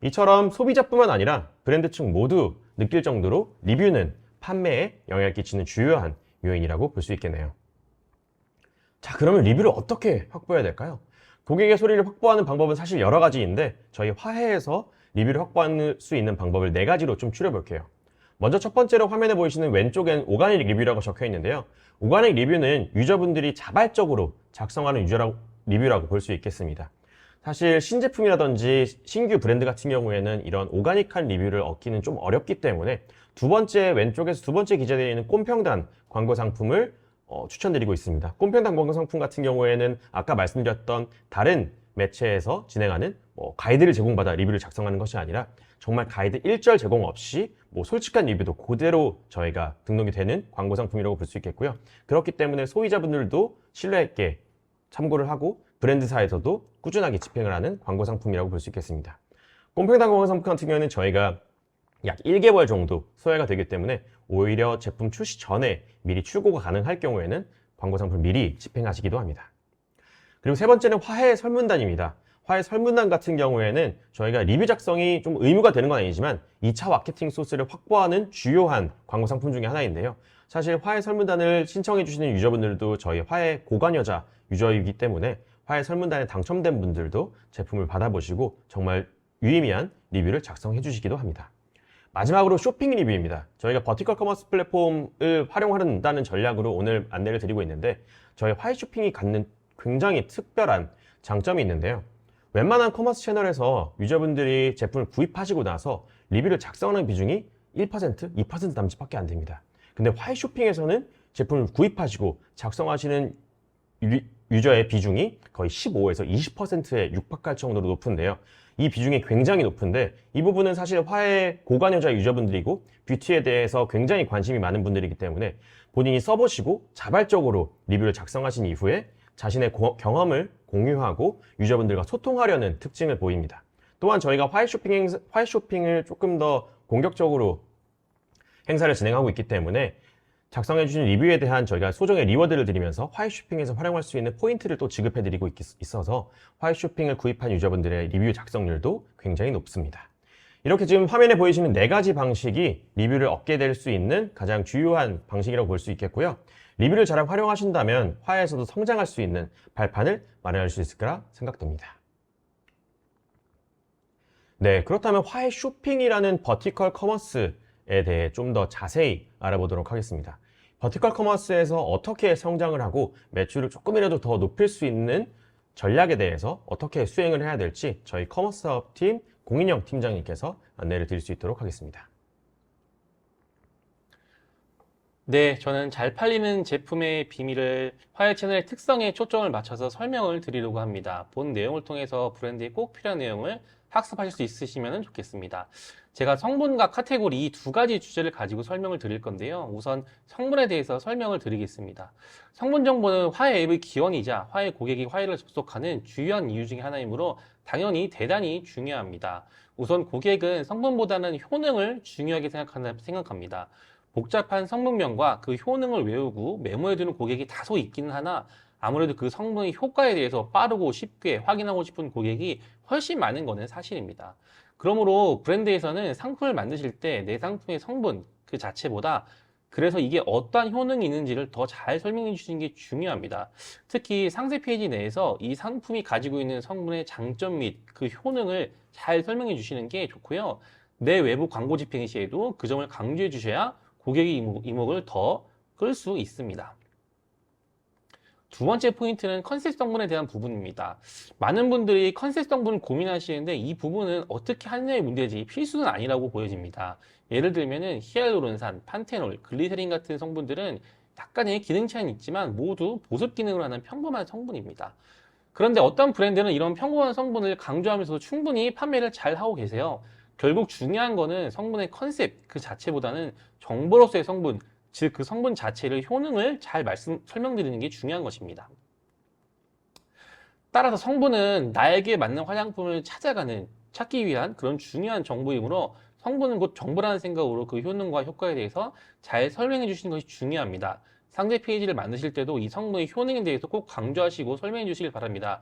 이처럼 소비자뿐만 아니라 브랜드 측 모두 느낄 정도로 리뷰는 판매에 영향을 끼치는 주요한 요인이라고 볼 수 있겠네요. 자, 그러면 리뷰를 어떻게 확보해야 될까요? 고객의 소리를 확보하는 방법은 사실 여러 가지인데 저희 화해에서 리뷰를 확보할 수 있는 방법을 4가지로 좀 추려볼게요. 먼저 첫 번째로 화면에 보이시는 왼쪽엔 오가닉 리뷰라고 적혀 있는데요. 오가닉 리뷰는 유저분들이 자발적으로 작성하는 리뷰라고 볼 수 있겠습니다. 사실 신제품이라든지 신규 브랜드 같은 경우에는 이런 오가닉한 리뷰를 얻기는 좀 어렵기 때문에 왼쪽에서 두 번째 기재되어 있는 꼼평단 광고 상품을 추천드리고 있습니다. 꼼평단 광고 상품 같은 경우에는 아까 말씀드렸던 다른 매체에서 진행하는 가이드를 제공받아 리뷰를 작성하는 것이 아니라 정말 가이드 1절 제공 없이 솔직한 리뷰도 그대로 저희가 등록이 되는 광고 상품이라고 볼 수 있겠고요. 그렇기 때문에 소비자분들도 신뢰 있게 참고를 하고 브랜드사에서도 꾸준하게 집행을 하는 광고 상품이라고 볼 수 있겠습니다. 꼼평단 광고 상품 같은 경우에는 저희가 약 1개월 정도 소요가 되기 때문에 오히려 제품 출시 전에 미리 출고가 가능할 경우에는 광고 상품을 미리 집행하시기도 합니다. 그리고 세 번째는 화해 설문단입니다. 화해 설문단 같은 경우에는 저희가 리뷰 작성이 좀 의무가 되는 건 아니지만 2차 마케팅 소스를 확보하는 주요한 광고 상품 중에 하나인데요. 사실 화해 설문단을 신청해 주시는 유저분들도 저희 화해 고관여자 유저이기 때문에 화해 설문단에 당첨된 분들도 제품을 받아보시고 정말 유의미한 리뷰를 작성해 주시기도 합니다. 마지막으로 쇼핑 리뷰입니다. 저희가 버티컬 커머스 플랫폼을 활용한다는 전략으로 오늘 안내를 드리고 있는데 저희 화해 쇼핑이 갖는 굉장히 특별한 장점이 있는데요. 웬만한 커머스 채널에서 유저분들이 제품을 구입하시고 나서 리뷰를 작성하는 비중이 1%, 2% 남짓밖에 안 됩니다. 근데 화해 쇼핑에서는 제품을 구입하시고 작성하시는 유저의 비중이 거의 15에서 20%에 육박할 정도로 높은데요. 이 비중이 굉장히 높은데 이 부분은 사실 화해 고관여자 유저분들이고 뷰티에 대해서 굉장히 관심이 많은 분들이기 때문에 본인이 써보시고 자발적으로 리뷰를 작성하신 이후에 자신의 경험을 공유하고 유저분들과 소통하려는 특징을 보입니다. 또한 저희가 화해 쇼핑을 조금 더 공격적으로 행사를 진행하고 있기 때문에 작성해주신 리뷰에 대한 저희가 소정의 리워드를 드리면서 화해 쇼핑에서 활용할 수 있는 포인트를 또 지급해드리고 있어서 화해 쇼핑을 구입한 유저분들의 리뷰 작성률도 굉장히 높습니다. 이렇게 지금 화면에 보이시는 4가지 방식이 리뷰를 얻게 될 수 있는 가장 주요한 방식이라고 볼 수 있겠고요. 리뷰를 잘 활용하신다면 화해에서도 성장할 수 있는 발판을 마련할 수 있을 거라 생각됩니다. 네, 그렇다면 화해 쇼핑이라는 버티컬 커머스에 대해 좀 더 자세히 알아보도록 하겠습니다. 버티컬 커머스에서 어떻게 성장을 하고 매출을 조금이라도 더 높일 수 있는 전략에 대해서 어떻게 수행을 해야 될지 저희 커머스 사업팀 공인영 팀장님께서 안내를 드릴 수 있도록 하겠습니다. 네, 저는 잘 팔리는 제품의 비밀을 화해 채널의 특성에 초점을 맞춰서 설명을 드리려고 합니다. 본 내용을 통해서 브랜드에 꼭 필요한 내용을 학습하실 수 있으시면 좋겠습니다. 제가 성분과 카테고리 이 2가지 주제를 가지고 설명을 드릴 건데요. 우선 성분에 대해서 설명을 드리겠습니다. 성분 정보는 화해 앱의 기원이자 화해 고객이 화해를 접속하는 주요한 이유 중에 하나이므로 당연히 대단히 중요합니다. 우선 고객은 성분보다는 효능을 중요하게 생각합니다. 복잡한 성분명과 그 효능을 외우고 메모해두는 고객이 다소 있기는 하나 아무래도 그 성분의 효과에 대해서 빠르고 쉽게 확인하고 싶은 고객이 훨씬 많은 것은 사실입니다. 그러므로 브랜드에서는 상품을 만드실 때 내 상품의 성분 그 자체보다 그래서 이게 어떠한 효능이 있는지를 더 잘 설명해 주시는 게 중요합니다. 특히 상세 페이지 내에서 이 상품이 가지고 있는 성분의 장점 및 그 효능을 잘 설명해 주시는 게 좋고요. 내 외부 광고 집행 시에도 그 점을 강조해 주셔야 고객의 이목을 더 끌 수 있습니다. 두 번째 포인트는 컨셉 성분에 대한 부분입니다. 많은 분들이 컨셉 성분을 고민하시는데 이 부분은 어떻게 하느냐의 문제지 필수는 아니라고 보여집니다. 예를 들면은 히알루론산, 판테놀, 글리세린 같은 성분들은 약간의 기능 차이는 있지만 모두 보습 기능을 하는 평범한 성분입니다. 그런데 어떤 브랜드는 이런 평범한 성분을 강조하면서도 충분히 판매를 잘 하고 계세요. 결국 중요한 거는 성분의 컨셉 그 자체보다는 정보로서의 성분, 즉 그 성분 자체를 효능을 잘 설명드리는 게 중요한 것입니다. 따라서 성분은 나에게 맞는 화장품을 찾기 위한 그런 중요한 정보이므로 성분은 곧 정보라는 생각으로 그 효능과 효과에 대해서 잘 설명해 주시는 것이 중요합니다. 상세 페이지를 만드실 때도 이 성분의 효능에 대해서 꼭 강조하시고 설명해 주시길 바랍니다.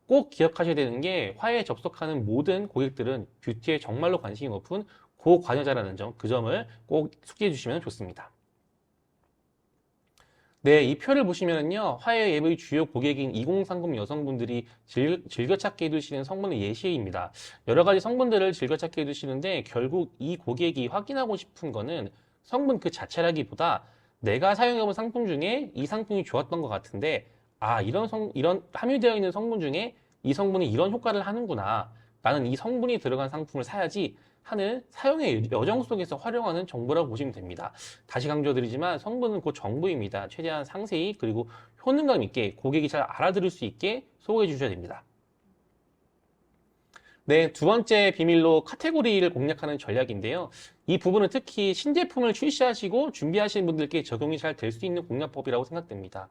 꼭 기억하셔야 되는 게 화해에 접속하는 모든 고객들은 뷰티에 정말로 관심이 높은 고관여자라는 점, 그 점을 꼭 숙지해 주시면 좋습니다. 네, 이 표를 보시면은요, 화해 앱의 주요 고객인 2030 여성분들이 즐겨찾기 해두시는 성분의 예시입니다. 여러 가지 성분들을 즐겨찾기 해두시는데, 결국 이 고객이 확인하고 싶은 거는 성분 그 자체라기보다 내가 사용해본 상품 중에 이 상품이 좋았던 것 같은데, 아, 이런 함유되어 있는 성분 중에 이 성분이 이런 효과를 하는구나. 나는 이 성분이 들어간 상품을 사야지 하는 사용의 여정 속에서 활용하는 정보라고 보시면 됩니다. 다시 강조드리지만 성분은 곧 정보입니다. 최대한 상세히 그리고 효능감 있게 고객이 잘 알아들을 수 있게 소개해 주셔야 됩니다. 네, 두 번째 비밀로 카테고리를 공략하는 전략인데요. 이 부분은 특히 신제품을 출시하시고 준비하시는 분들께 적용이 잘 될 수 있는 공략법이라고 생각됩니다.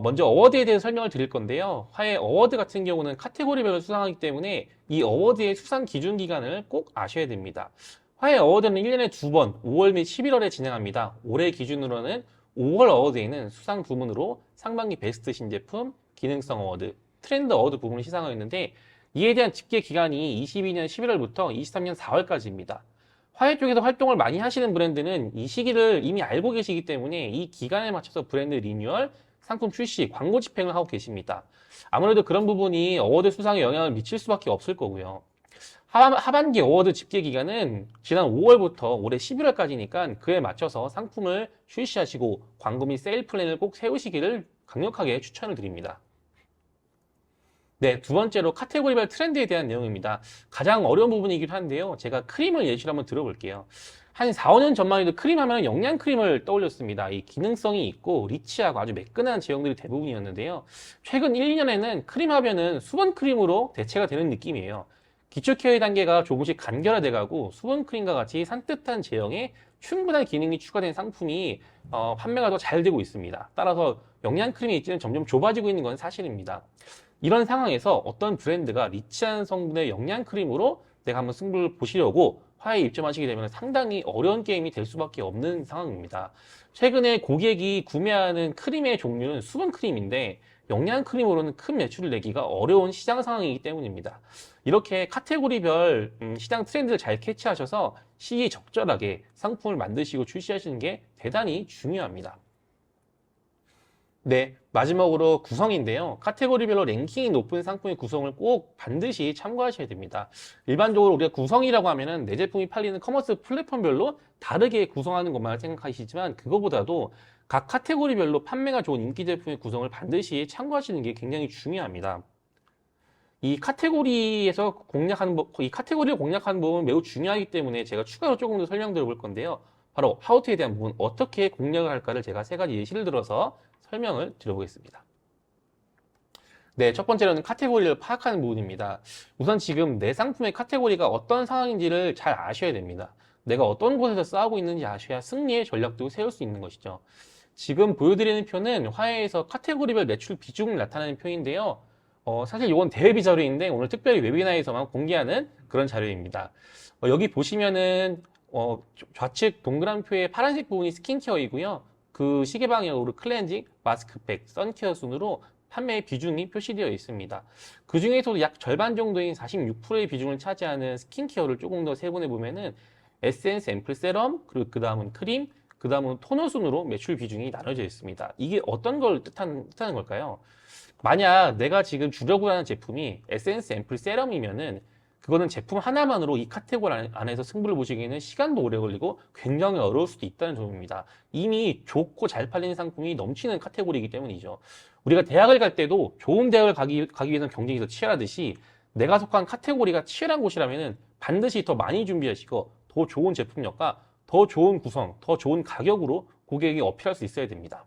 먼저 어워드에 대해서 설명을 드릴 건데요. 화해 어워드 같은 경우는 카테고리별로 수상하기 때문에 이 어워드의 수상 기준 기간을 꼭 아셔야 됩니다. 화해 어워드는 1년에 2번, 5월 및 11월에 진행합니다. 올해 기준으로는 5월 어워드에는 수상 부문으로 상반기 베스트 신제품, 기능성 어워드, 트렌드 어워드 부문을 시상하였는데 이에 대한 집계 기간이 22년 11월부터 23년 4월까지입니다. 화해 쪽에서 활동을 많이 하시는 브랜드는 이 시기를 이미 알고 계시기 때문에 이 기간에 맞춰서 브랜드 리뉴얼, 상품 출시, 광고 집행을 하고 계십니다. 아무래도 그런 부분이 어워드 수상에 영향을 미칠 수밖에 없을 거고요. 하반기 어워드 집계 기간은 지난 5월부터 올해 11월까지니까 그에 맞춰서 상품을 출시하시고 광고 및 세일 플랜을 꼭 세우시기를 강력하게 추천을 드립니다. 네, 두 번째로 카테고리별 트렌드에 대한 내용입니다. 가장 어려운 부분이기도 한데요. 제가 크림을 예시로 한번 들어볼게요. 한 4, 5년 전만 해도 크림 하면 영양 크림을 떠올렸습니다. 이 기능성이 있고 리치하고 아주 매끈한 제형들이 대부분이었는데요. 최근 1, 2년에는 크림 하면은 수분 크림으로 대체가 되는 느낌이에요. 기초 케어 단계가 조금씩 간결화돼 가고 수분 크림과 같이 산뜻한 제형에 충분한 기능이 추가된 상품이 판매가 더 잘 되고 있습니다. 따라서 영양 크림의 입지는 점점 좁아지고 있는 건 사실입니다. 이런 상황에서 어떤 브랜드가 리치한 성분의 영양 크림으로 내가 한번 승부를 보시려고 화해에 입점하시게 되면 상당히 어려운 게임이 될 수밖에 없는 상황입니다. 최근에 고객이 구매하는 크림의 종류는 수분 크림인데 영양 크림으로는 큰 매출을 내기가 어려운 시장 상황이기 때문입니다. 이렇게 카테고리별 시장 트렌드를 잘 캐치하셔서 시기적절하게 상품을 만드시고 출시하시는 게 대단히 중요합니다. 네, 마지막으로 구성인데요. 카테고리별로 랭킹이 높은 상품의 구성을 꼭 반드시 참고하셔야 됩니다. 일반적으로 우리가 구성이라고 하면은 내 제품이 팔리는 커머스 플랫폼별로 다르게 구성하는 것만 생각하시지만 그거보다도 각 카테고리별로 판매가 좋은 인기 제품의 구성을 반드시 참고하시는 게 굉장히 중요합니다. 이 카테고리를 공략하는 부분은 매우 중요하기 때문에 제가 추가로 조금 더 설명드려 볼 건데요. 바로 하우투에 대한 부분, 어떻게 공략을 할까를 제가 세 가지 예시를 들어서 설명을 드려보겠습니다. 네, 첫 번째로는 카테고리를 파악하는 부분입니다. 우선 지금 내 상품의 카테고리가 어떤 상황인지를 잘 아셔야 됩니다. 내가 어떤 곳에서 싸우고 있는지 아셔야 승리의 전략도 세울 수 있는 것이죠. 지금 보여드리는 표는 화해에서 카테고리별 매출 비중을 나타내는 표인데요. 사실 이건 대회비 자료인데 오늘 특별히 웨비나에서만 공개하는 그런 자료입니다. 여기 보시면은 좌측 동그란표의 파란색 부분이 스킨케어이고요. 그 시계 방향으로 클렌징, 마스크팩, 선케어 순으로 판매 비중이 표시되어 있습니다. 그 중에서도 약 절반 정도인 46%의 비중을 차지하는 스킨케어를 조금 더 세분해 보면은 에센스, 앰플, 세럼, 그리고 그 다음은 크림, 그 다음은 토너 순으로 매출 비중이 나눠져 있습니다. 이게 어떤 걸 뜻하는 걸까요? 만약 내가 지금 주려고 하는 제품이 에센스, 앰플, 세럼이면은 그거는 제품 하나만으로 이 카테고리 안에서 승부를 보시기에는 시간도 오래 걸리고 굉장히 어려울 수도 있다는 점입니다. 이미 좋고 잘 팔리는 상품이 넘치는 카테고리이기 때문이죠. 우리가 대학을 갈 때도 좋은 대학을 가기 위해서는 경쟁이 더 치열하듯이 내가 속한 카테고리가 치열한 곳이라면 반드시 더 많이 준비하시고 더 좋은 제품력과 더 좋은 구성, 더 좋은 가격으로 고객에게 어필할 수 있어야 됩니다.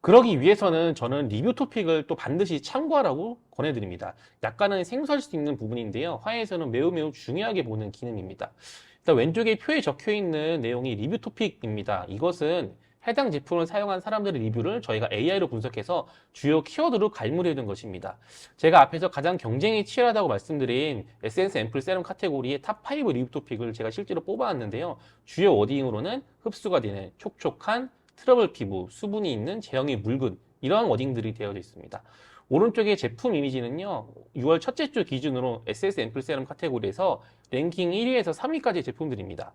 그러기 위해서는 저는 리뷰 토픽을 또 반드시 참고하라고 권해드립니다. 약간은 생소할 수 있는 부분인데요. 화해에서는 매우 중요하게 보는 기능입니다. 일단 왼쪽에 표에 적혀 있는 내용이 리뷰 토픽입니다. 이것은 해당 제품을 사용한 사람들의 리뷰를 저희가 AI로 분석해서 주요 키워드로 갈무리해 둔 것입니다. 제가 앞에서 가장 경쟁이 치열하다고 말씀드린 에센스, 앰플, 세럼 카테고리의 탑5 리뷰 토픽을 제가 실제로 뽑아왔는데요. 주요 워딩으로는 흡수가 되는 촉촉한, 트러블 피부, 수분이 있는, 제형이 묽은 이러한 워딩들이 되어져 있습니다. 오른쪽의 제품 이미지는요. 6월 첫째 주 기준으로 에센스, 앰플, 세럼 카테고리에서 랭킹 1위에서 3위까지의 제품들입니다.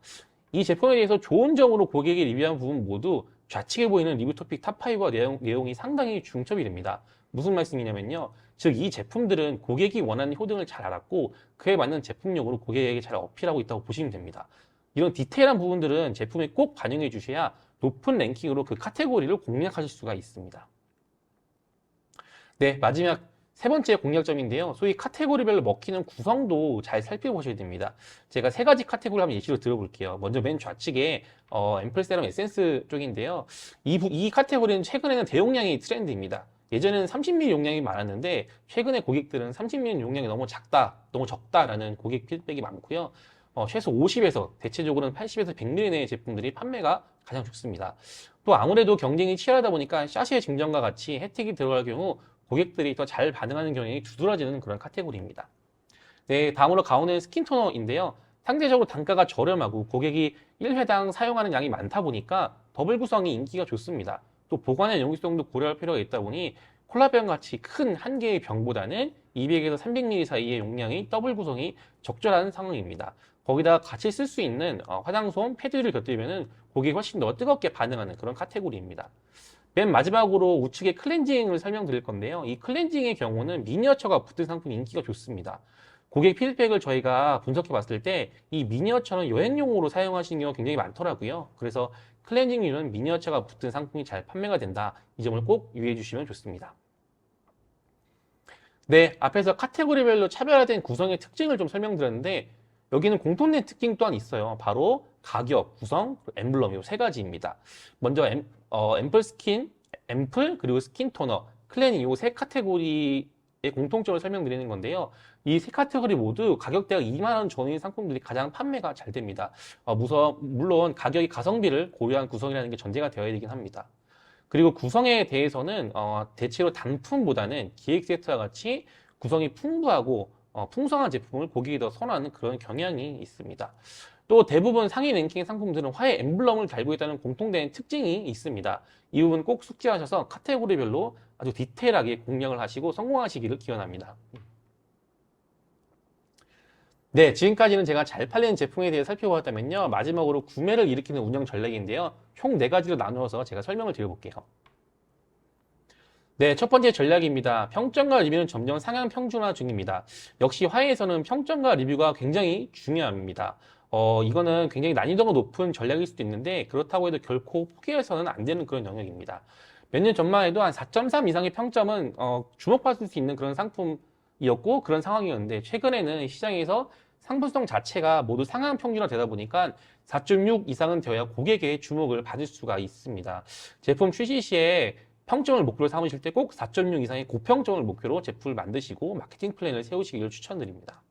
이 제품에 대해서 좋은 점으로 고객이 리뷰한 부분 모두 좌측에 보이는 리뷰 토픽 탑5와 내용이 상당히 중첩이 됩니다. 무슨 말씀이냐면요. 즉, 이 제품들은 고객이 원하는 효능을 잘 알았고 그에 맞는 제품력으로 고객에게 잘 어필하고 있다고 보시면 됩니다. 이런 디테일한 부분들은 제품에 꼭 반영해 주셔야 높은 랭킹으로 그 카테고리를 공략하실 수가 있습니다. 네, 마지막 세 번째 공략점인데요. 소위 카테고리별로 먹히는 구성도 잘 살펴보셔야 됩니다. 제가 세 가지 카테고리 한번 예시로 들어볼게요. 먼저 맨 좌측에 앰플, 세럼, 에센스 쪽인데요. 이 카테고리는 최근에는 대용량이 트렌드입니다. 예전에는 30ml 용량이 많았는데 최근에 고객들은 30ml 용량이 너무 작다, 너무 적다라는 고객 피드백이 많고요. 최소 50에서 대체적으로는 80에서 100ml 내의 제품들이 판매가 가장 좋습니다. 또 아무래도 경쟁이 치열하다 보니까 샤시의 증정과 같이 혜택이 들어갈 경우 고객들이 더 잘 반응하는 경향이 두드러지는 그런 카테고리입니다. 네, 다음으로 가운데는 스킨 토너인데요. 상대적으로 단가가 저렴하고 고객이 1회당 사용하는 양이 많다 보니까 더블 구성이 인기가 좋습니다. 또 보관의 용이성도 고려할 필요가 있다 보니 콜라병 같이 큰 한 개의 병보다는 200에서 300ml 사이의 용량이 더블 구성이 적절한 상황입니다. 거기다가 같이 쓸 수 있는 화장솜, 패드를 곁들이면 고객이 훨씬 더 뜨겁게 반응하는 그런 카테고리입니다. 맨 마지막으로 우측의 클렌징을 설명드릴 건데요. 이 클렌징의 경우는 미니어처가 붙은 상품이 인기가 좋습니다. 고객 피드백을 저희가 분석해 봤을 때 이 미니어처는 여행용으로 사용하시는 경우가 굉장히 많더라고요. 그래서 클렌징류는 미니어처가 붙은 상품이 잘 판매가 된다. 이 점을 꼭 유의해 주시면 좋습니다. 네, 앞에서 카테고리별로 차별화된 구성의 특징을 좀 설명드렸는데 여기는 공통된 특징 또한 있어요. 바로 가격, 구성, 엠블럼 이 세 가지입니다. 먼저 앰플 스킨, 앰플 그리고 스킨 토너, 클렌 이 세 카테고리의 공통점을 설명드리는 건데요. 이 세 카테고리 모두 가격대가 2만 원 전후의 상품들이 가장 판매가 잘 됩니다. 물론 가격이 가성비를 고려한 구성이라는 게 전제가 되어야 되긴 합니다. 그리고 구성에 대해서는 대체로 단품보다는 기획 세트와 같이 구성이 풍부하고 풍성한 제품을 고객이 더 선호하는 그런 경향이 있습니다. 또 대부분 상위 랭킹 상품들은 화해 엠블럼을 달고 있다는 공통된 특징이 있습니다. 이 부분 꼭 숙지하셔서 카테고리별로 아주 디테일하게 공략을 하시고 성공하시기를 기원합니다. 네, 지금까지는 제가 잘 팔리는 제품에 대해 살펴보았다면요. 마지막으로 구매를 일으키는 운영 전략인데요. 총 4가지로 나누어서 제가 설명을 드려볼게요. 네, 첫 번째 전략입니다. 평점과 리뷰는 점점 상향 평준화 중입니다. 역시 화해에서는 평점과 리뷰가 굉장히 중요합니다. 이거는 굉장히 난이도가 높은 전략일 수도 있는데 그렇다고 해도 결코 포기해서는 안 되는 그런 영역입니다. 몇 년 전만 해도 한 4.3 이상의 평점은 주목받을 수 있는 그런 상품이었고 그런 상황이었는데 최근에는 시장에서 상품성 자체가 모두 상향 평준화 되다 보니까 4.6 이상은 되어야 고객의 주목을 받을 수가 있습니다. 제품 출시 시에 평점을 목표로 삼으실 때 꼭 4.6 이상의 고평점을 목표로 제품을 만드시고 마케팅 플랜을 세우시기를 추천드립니다.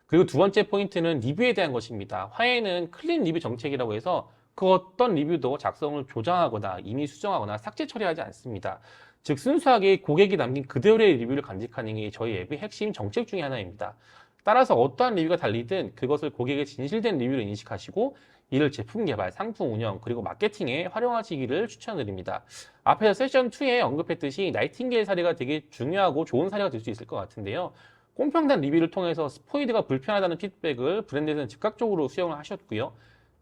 그리고 두 번째 포인트는 리뷰에 대한 것입니다. 화해는 클린 리뷰 정책이라고 해서 그 어떤 리뷰도 작성을 조장하거나 이미 수정하거나 삭제 처리하지 않습니다. 즉 순수하게 고객이 남긴 그대로의 리뷰를 간직하는 게 저희 앱의 핵심 정책 중에 하나입니다. 따라서 어떠한 리뷰가 달리든 그것을 고객의 진실된 리뷰로 인식하시고 이를 제품 개발, 상품 운영, 그리고 마케팅에 활용하시기를 추천드립니다. 앞에서 세션 2에 언급했듯이 나이팅게일 사례가 되게 중요하고 좋은 사례가 될 수 있을 것 같은데요. 공평한 리뷰를 통해서 스포이드가 불편하다는 피드백을 브랜드에서는 즉각적으로 수용을 하셨고요.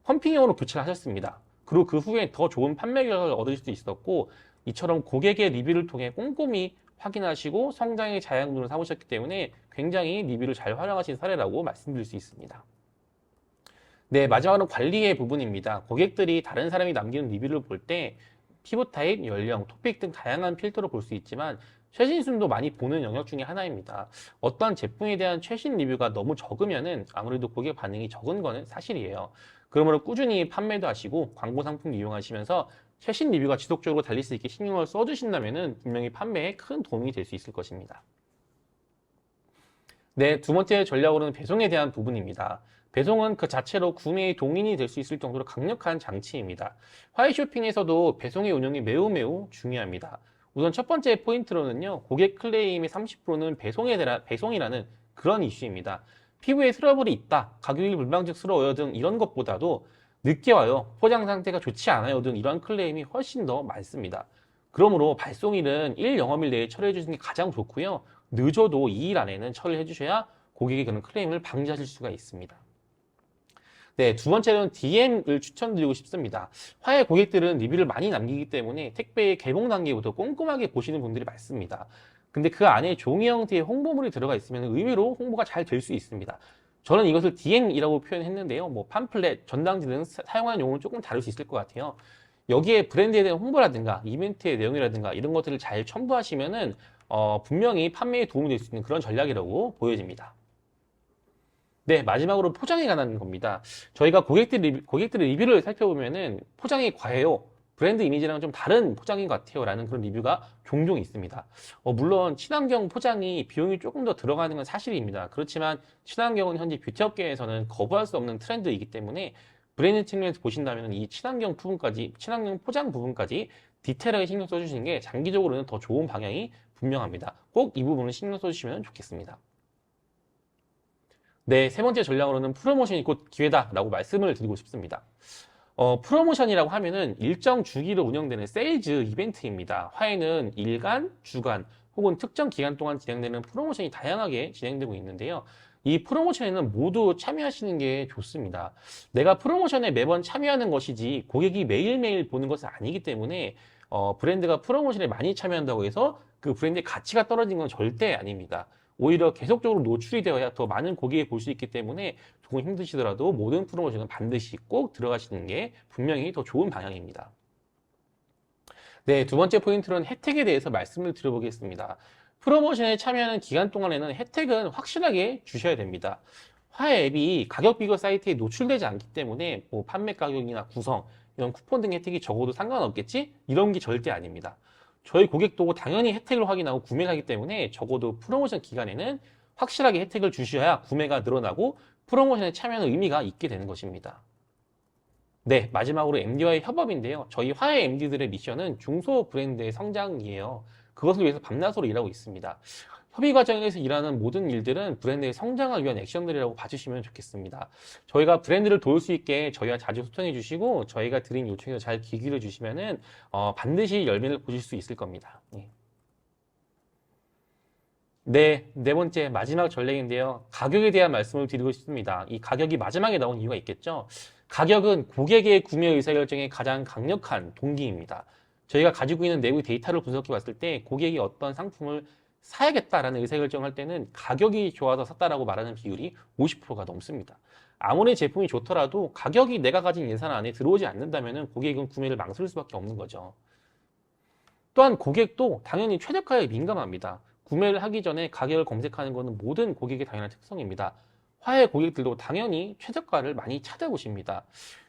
펌핑용으로 교체를 하셨습니다. 그리고 그 후에 더 좋은 판매 결과를 얻을 수 있었고, 이처럼 고객의 리뷰를 통해 꼼꼼히 확인하시고 성장의 자양분을 삼으셨기 때문에 굉장히 리뷰를 잘 활용하신 사례라고 말씀드릴 수 있습니다. 네, 마지막으로 관리의 부분입니다. 고객들이 다른 사람이 남기는 리뷰를 볼 때 피부 타입, 연령, 토픽 등 다양한 필터로 볼 수 있지만 최신순도 많이 보는 영역 중에 하나입니다. 어떤 제품에 대한 최신 리뷰가 너무 적으면은 아무래도 고객 반응이 적은 거는 사실이에요. 그러므로 꾸준히 판매도 하시고 광고 상품 이용하시면서 최신 리뷰가 지속적으로 달릴 수 있게 신경을 써주신다면은 분명히 판매에 큰 도움이 될 수 있을 것입니다. 네, 두 번째 전략으로는 배송에 대한 부분입니다. 배송은 그 자체로 구매의 동인이 될 수 있을 정도로 강력한 장치입니다. 화이쇼핑에서도 배송의 운영이 매우 중요합니다. 우선 첫 번째 포인트로는요, 고객 클레임의 30%는 배송이라는 그런 이슈입니다. 피부에 트러블이 있다, 가격이 불만족스러워요 등 이런 것보다도 늦게 와요, 포장 상태가 좋지 않아요 등 이런 클레임이 훨씬 더 많습니다. 그러므로 발송일은 1 영업일 내에 처리해 주시는 게 가장 좋고요. 늦어도 2일 안에는 처리해 주셔야 고객의 그런 클레임을 방지하실 수가 있습니다. 네, 두 번째는 DM을 추천드리고 싶습니다. 화해 고객들은 리뷰를 많이 남기기 때문에 택배의 개봉 단계부터 꼼꼼하게 보시는 분들이 많습니다. 근데 그 안에 종이 형태의 홍보물이 들어가 있으면 의외로 홍보가 잘 될 수 있습니다. 저는 이것을 DM이라고 표현했는데요. 뭐 팜플렛, 전단지 등 사용하는 용어는 조금 다를 수 있을 것 같아요. 여기에 브랜드에 대한 홍보라든가 이벤트의 내용이라든가 이런 것들을 잘 첨부하시면은 분명히 판매에 도움이 될 수 있는 그런 전략이라고 보여집니다. 네, 마지막으로 포장에 관한 겁니다. 저희가 고객들의 리뷰를 살펴보면은 포장이 과해요, 브랜드 이미지랑 좀 다른 포장인 것 같아요 라는 그런 리뷰가 종종 있습니다. 물론 친환경 포장이 비용이 조금 더 들어가는 건 사실입니다. 그렇지만 친환경은 현재 뷰티업계에서는 거부할 수 없는 트렌드이기 때문에 브랜드 측면에서 보신다면 이 친환경 포장 부분까지 디테일하게 신경 써주시는 게 장기적으로는 더 좋은 방향이 분명합니다. 꼭 이 부분을 신경 써주시면 좋겠습니다. 네, 세 번째 전략으로는 프로모션이 곧 기회다라고 말씀을 드리고 싶습니다. 프로모션이라고 하면은 일정 주기로 운영되는 세일즈 이벤트입니다. 화해는 일간, 주간, 혹은 특정 기간 동안 진행되는 프로모션이 다양하게 진행되고 있는데요. 이 프로모션에는 모두 참여하시는 게 좋습니다. 내가 프로모션에 매번 참여하는 것이지 고객이 매일매일 보는 것은 아니기 때문에 브랜드가 프로모션에 많이 참여한다고 해서 그 브랜드의 가치가 떨어진 건 절대 아닙니다. 오히려 계속적으로 노출이 되어야 더 많은 고객이 볼 수 있기 때문에 조금 힘드시더라도 모든 프로모션은 반드시 꼭 들어가시는 게 분명히 더 좋은 방향입니다. 네, 두 번째 포인트는 혜택에 대해서 말씀을 드려보겠습니다. 프로모션에 참여하는 기간 동안에는 혜택은 확실하게 주셔야 됩니다. 화해 앱이 가격 비교 사이트에 노출되지 않기 때문에 뭐 판매 가격이나 구성, 이런 쿠폰 등 혜택이 적어도 상관없겠지? 이런 게 절대 아닙니다. 저희 고객도 당연히 혜택을 확인하고 구매를 하기 때문에 적어도 프로모션 기간에는 확실하게 혜택을 주셔야 구매가 늘어나고 프로모션에 참여하는 의미가 있게 되는 것입니다. 네, 마지막으로 MD와의 협업인데요. 저희 화해 MD들의 미션은 중소 브랜드의 성장이에요. 그것을 위해서 밤낮으로 일하고 있습니다. 협의 과정에서 일하는 모든 일들은 브랜드의 성장을 위한 액션들이라고 봐주시면 좋겠습니다. 저희가 브랜드를 도울 수 있게 저희와 자주 소통해 주시고 저희가 드린 요청에도 잘 귀 기울여 주시면은 반드시 열매를 보실 수 있을 겁니다. 네, 네 번째 마지막 전략인데요. 가격에 대한 말씀을 드리고 싶습니다. 이 가격이 마지막에 나온 이유가 있겠죠. 가격은 고객의 구매 의사결정에 가장 강력한 동기입니다. 저희가 가지고 있는 내부 데이터를 분석해 봤을 때 고객이 어떤 상품을 사야겠다라는 의사결정을 할 때는 가격이 좋아서 샀다라고 말하는 비율이 50%가 넘습니다. 아무리 제품이 좋더라도 가격이 내가 가진 예산 안에 들어오지 않는다면 고객은 구매를 망설일 수밖에 없는 거죠. 또한 고객도 당연히 최저가에 민감합니다. 구매를 하기 전에 가격을 검색하는 것은 모든 고객의 당연한 특성입니다. 화해 고객들도 당연히 최저가를 많이 찾아보십니다.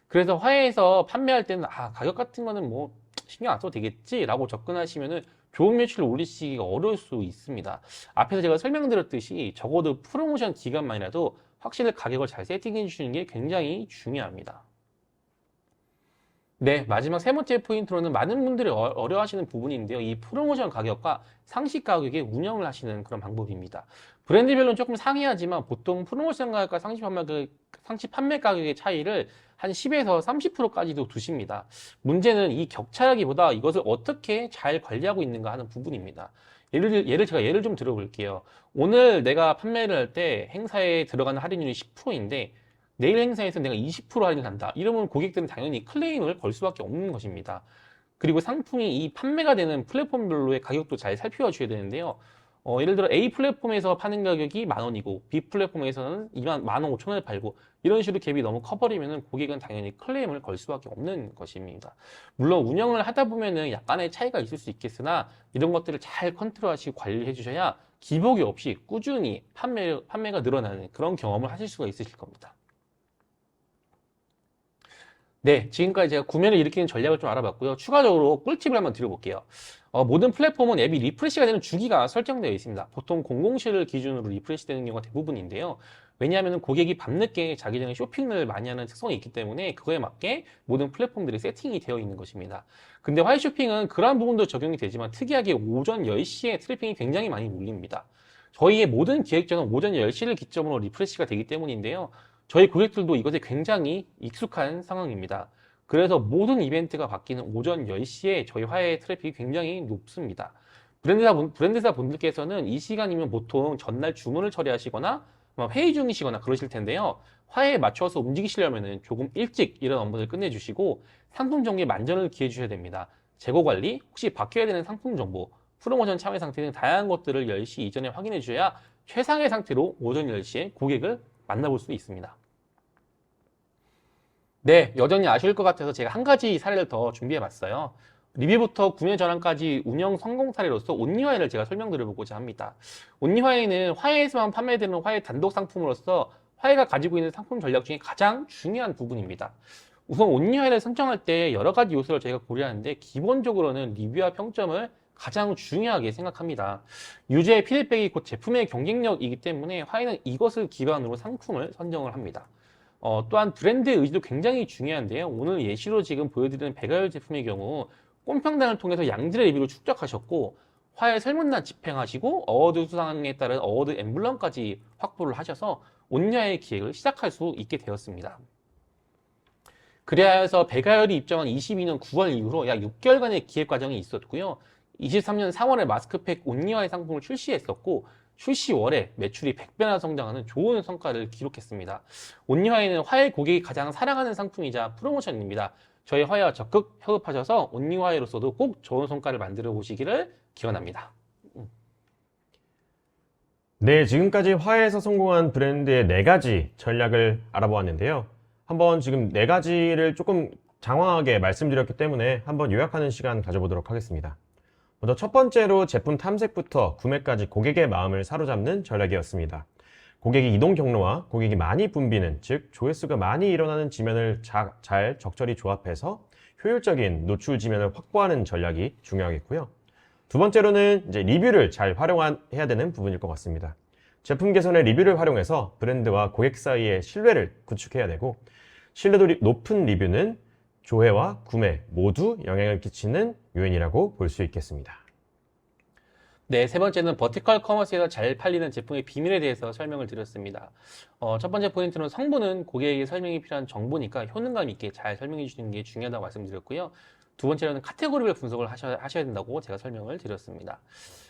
그래서 화해에서 판매할 때는 가격 같은 거는 뭐 신경 안 써도 되겠지라고 접근하시면은 좋은 매출을 올리시기가 어려울 수 있습니다. 앞에서 제가 설명드렸듯이 적어도 프로모션 기간만이라도 확실히 가격을 잘 세팅해 주시는 게 굉장히 중요합니다. 네, 마지막 세 번째 포인트로는 많은 분들이 어려워하시는 부분인데요. 이 프로모션 가격과 상시 가격의 운영을 하시는 그런 방법입니다. 브랜드별로는 조금 상이하지만 보통 프로모션 가격과 상시 판매 가격의 차이를 한 10에서 30%까지도 두십니다. 문제는 이 격차라기보다 이것을 어떻게 잘 관리하고 있는가 하는 부분입니다. 제가 예를 좀 들어볼게요. 오늘 내가 판매를 할 때 행사에 들어가는 할인율이 10%인데 내일 행사에서 내가 20% 할인을 한다. 이러면 고객들은 당연히 클레임을 걸 수밖에 없는 것입니다. 그리고 상품이 이 판매가 되는 플랫폼별로의 가격도 잘 살펴봐 주셔야 되는데요. 예를 들어 A 플랫폼에서 파는 가격이 10,000원이고 B 플랫폼에서는 15,000원에 팔고 이런 식으로 갭이 너무 커버리면 고객은 당연히 클레임을 걸 수밖에 없는 것입니다. 물론 운영을 하다 보면은 약간의 차이가 있을 수 있겠으나 이런 것들을 잘 컨트롤하시고 관리해 주셔야 기복이 없이 꾸준히 판매가 늘어나는 그런 경험을 하실 수가 있으실 겁니다. 네, 지금까지 제가 구매를 일으키는 전략을 좀 알아봤고요. 추가적으로 꿀팁을 한번 드려볼게요. 모든 플랫폼은 앱이 리프레시가 되는 주기가 설정되어 있습니다. 보통 00시를 기준으로 리프레시 되는 경우가 대부분인데요. 왜냐하면 고객이 밤늦게 자기 전에 쇼핑을 많이 하는 특성이 있기 때문에 그거에 맞게 모든 플랫폼들이 세팅이 되어 있는 것입니다. 근데 화이쇼핑은 그러한 부분도 적용이 되지만 특이하게 오전 10시에 트래픽이 굉장히 많이 몰립니다. 저희의 모든 기획전은 오전 10시를 기점으로 리프레시가 되기 때문인데요. 저희 고객들도 이것에 굉장히 익숙한 상황입니다. 그래서 모든 이벤트가 바뀌는 오전 10시에 저희 화해 트래픽이 굉장히 높습니다. 브랜드사 분들께서는 이 시간이면 보통 전날 주문을 처리하시거나 회의 중이시거나 그러실 텐데요. 화해에 맞춰서 움직이시려면 조금 일찍 이런 업무를 끝내주시고 상품 정리에 만전을 기해 주셔야 됩니다. 재고 관리, 혹시 바뀌어야 되는 상품 정보, 프로모션 참여 상태 등 다양한 것들을 10시 이전에 확인해 주셔야 최상의 상태로 오전 10시에 고객을 만나볼 수 있습니다. 네, 여전히 아쉬울 것 같아서 제가 한 가지 사례를 더 준비해 봤어요. 리뷰부터 구매 전환까지 운영 성공 사례로서 온리화해를 제가 설명드려보고자 합니다. 온리화해는 화해에서만 판매되는 화해 단독 상품으로서 화해가 가지고 있는 상품 전략 중에 가장 중요한 부분입니다. 우선 온리화해를 선정할 때 여러 가지 요소를 저희가 고려하는데 기본적으로는 리뷰와 평점을 가장 중요하게 생각합니다. 유저의 피드백이 곧 제품의 경쟁력이기 때문에 화해는 이것을 기반으로 상품을 선정을 합니다. 또한 브랜드의 의지도 굉장히 중요한데요. 오늘 예시로 지금 보여드리는 배가열 제품의 경우 꼼평단을 통해서 양질의 리뷰를 축적하셨고 화해 설문단 집행하시고 어워드 수상에 따른 어워드 엠블럼까지 확보를 하셔서 온리화해 기획을 시작할 수 있게 되었습니다. 그래야 해서 배가열이 입점한 22년 9월 이후로 약 6개월간의 기획 과정이 있었고요. 23년 4월에 마스크팩 온리화해 상품을 출시했었고 출시월에 매출이 100배나 성장하는 좋은 성과를 기록했습니다. 온리화해는 화해 고객이 가장 사랑하는 상품이자 프로모션입니다. 저희 화해와 적극 협업하셔서 온리화해로서도 꼭 좋은 성과를 만들어 보시기를 기원합니다. 네, 지금까지 화해에서 성공한 브랜드의 4가지 전략을 알아보았는데요. 한번 지금 4가지를 조금 장황하게 말씀드렸기 때문에 한번 요약하는 시간 가져보도록 하겠습니다. 먼저 첫 번째로 제품 탐색부터 구매까지 고객의 마음을 사로잡는 전략이었습니다. 고객이 이동 경로와 고객이 많이 붐비는, 즉 조회수가 많이 일어나는 지면을 잘 적절히 조합해서 효율적인 노출 지면을 확보하는 전략이 중요하겠고요. 두 번째로는 이제 리뷰를 잘 활용해야 되는 부분일 것 같습니다. 제품 개선의 리뷰를 활용해서 브랜드와 고객 사이의 신뢰를 구축해야 되고, 신뢰도 높은 리뷰는 조회와 구매 모두 영향을 끼치는 요인이라고 볼 수 있겠습니다. 네, 세 번째는 버티컬 커머스에서 잘 팔리는 제품의 비밀에 대해서 설명을 드렸습니다. 첫 번째 포인트는 성분은 고객에게 설명이 필요한 정보니까 효능감 있게 잘 설명해 주시는 게 중요하다고 말씀드렸고요. 두 번째로는 카테고리별 분석을 하셔야 된다고 제가 설명을 드렸습니다.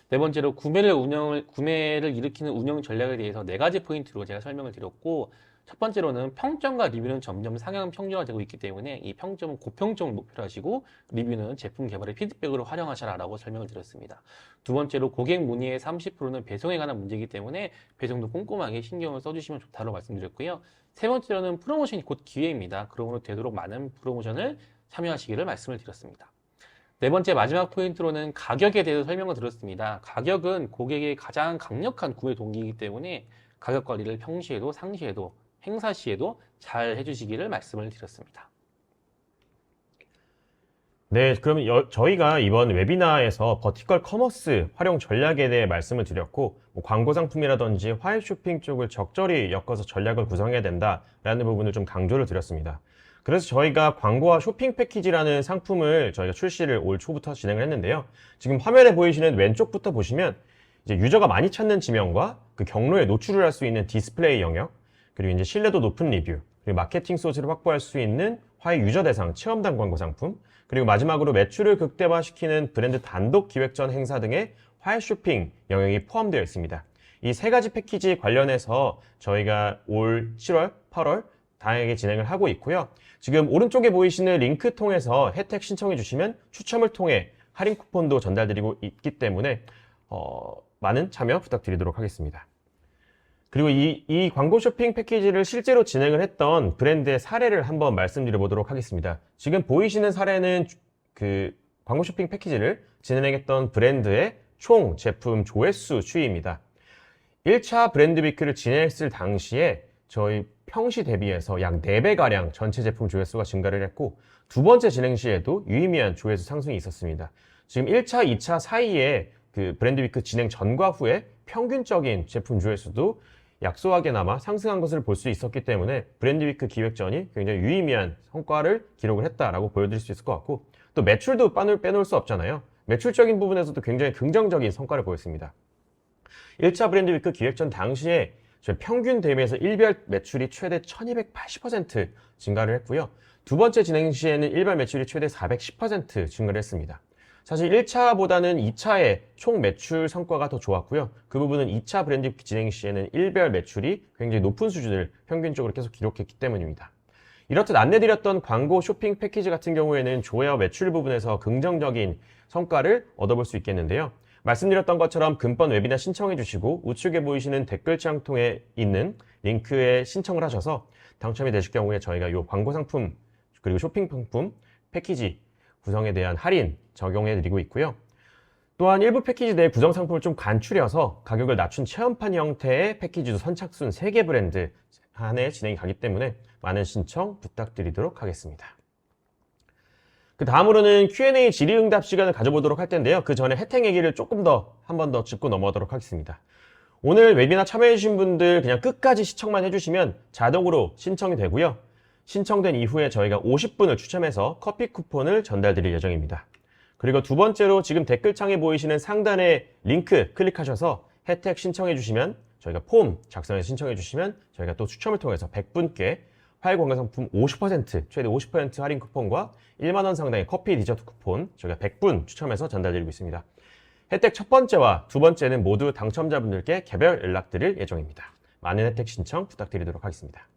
네 번째로 구매를 일으키는 운영 전략에 대해서 4가지 포인트로 제가 설명을 드렸고, 첫 번째로는 평점과 리뷰는 점점 상향 평준화되고 있기 때문에 이 평점은 고평점을 목표로 하시고 리뷰는 제품 개발의 피드백으로 활용하셔라 라고 설명을 드렸습니다. 두 번째로 고객 문의의 30%는 배송에 관한 문제이기 때문에 배송도 꼼꼼하게 신경을 써주시면 좋다고 말씀드렸고요. 세 번째로는 프로모션이 곧 기회입니다. 그러므로 되도록 많은 프로모션을 참여하시기를 말씀을 드렸습니다. 네 번째 마지막 포인트로는 가격에 대해서 설명을 드렸습니다. 가격은 고객의 가장 강력한 구매 동기이기 때문에 가격 관리를 평시에도 상시에도 행사 시에도 잘 해주시기를 말씀을 드렸습니다. 네, 그럼 저희가 이번 웨비나에서 버티컬 커머스 활용 전략에 대해 말씀을 드렸고, 광고 상품이라든지 화해 쇼핑 쪽을 적절히 엮어서 전략을 구성해야 된다라는 부분을 좀 강조를 드렸습니다. 그래서 저희가 광고와 쇼핑 패키지라는 상품을 저희가 출시를 올 초부터 진행을 했는데요. 지금 화면에 보이시는 왼쪽부터 보시면 이제 유저가 많이 찾는 지명과 그 경로에 노출을 할 수 있는 디스플레이 영역, 그리고 이제 신뢰도 높은 리뷰, 그리고 마케팅 소스를 확보할 수 있는 화해 유저 대상 체험단 광고 상품, 그리고 마지막으로 매출을 극대화시키는 브랜드 단독 기획전 행사 등의 화해 쇼핑 영역이 포함되어 있습니다. 이 세 가지 패키지 관련해서 저희가 올 7월, 8월 다양하게 진행을 하고 있고요. 지금 오른쪽에 보이시는 링크 통해서 혜택 신청해 주시면 추첨을 통해 할인 쿠폰도 전달드리고 있기 때문에 많은 참여 부탁드리도록 하겠습니다. 그리고 이 광고 쇼핑 패키지를 실제로 진행을 했던 브랜드의 사례를 한번 말씀드려 보도록 하겠습니다. 지금 보이시는 사례는 그 광고 쇼핑 패키지를 진행했던 브랜드의 총 제품 조회수 추이입니다. 1차 브랜드 위크를 진행했을 당시에 저희 평시 대비해서 약 4배가량 전체 제품 조회수가 증가를 했고, 두 번째 진행 시에도 유의미한 조회수 상승이 있었습니다. 지금 1차, 2차 사이에 그 브랜드 위크 진행 전과 후에 평균적인 제품 조회수도 약소하게나마 상승한 것을 볼 수 있었기 때문에 브랜드 위크 기획전이 굉장히 유의미한 성과를 기록을 했다라고 보여드릴 수 있을 것 같고, 또 매출도 빼놓을 수 없잖아요. 매출적인 부분에서도 굉장히 긍정적인 성과를 보였습니다. 1차 브랜드 위크 기획전 당시에 저희 평균 대비해서 일별 매출이 최대 1280% 증가를 했고요. 두 번째 진행 시에는 일별 매출이 최대 410% 증가를 했습니다. 사실 1차보다는 2차의 총 매출 성과가 더 좋았고요. 그 부분은 2차 브랜드 위크 진행 시에는 일별 매출이 굉장히 높은 수준을 평균적으로 계속 기록했기 때문입니다. 이렇듯 안내드렸던 광고 쇼핑 패키지 같은 경우에는 조회와 매출 부분에서 긍정적인 성과를 얻어볼 수 있겠는데요. 말씀드렸던 것처럼 금번 웨비나 신청해 주시고 우측에 보이시는 댓글창 통에 있는 링크에 신청을 하셔서 당첨이 되실 경우에 저희가 이 광고 상품 그리고 쇼핑 상품 패키지 구성에 대한 할인 적용해 드리고 있고요. 또한 일부 패키지 내 구성 상품을 좀 간추려서 가격을 낮춘 체험판 형태의 패키지도 선착순 3개 브랜드 한해 진행이 가기 때문에 많은 신청 부탁드리도록 하겠습니다. 그 다음으로는 Q&A 질의응답 시간을 가져보도록 할 텐데요. 그 전에 혜택 얘기를 조금 더 한 번 더 짚고 넘어가도록 하겠습니다. 오늘 웨비나 참여해주신 분들 그냥 끝까지 시청만 해주시면 자동으로 신청이 되고요. 신청된 이후에 저희가 50분을 추첨해서 커피 쿠폰을 전달드릴 예정입니다. 그리고 두 번째로 지금 댓글창에 보이시는 상단에 링크 클릭하셔서 혜택 신청해주시면 저희가 폼 작성해서 신청해주시면 저희가 또 추첨을 통해서 100분께 화해 건강상품 50% 최대 50% 할인 쿠폰과 1만 원 상당의 커피 디저트 쿠폰 저희가 100분 추첨해서 전달드리고 있습니다. 혜택 첫 번째와 두 번째는 모두 당첨자분들께 개별 연락드릴 예정입니다. 많은 혜택 신청 부탁드리도록 하겠습니다.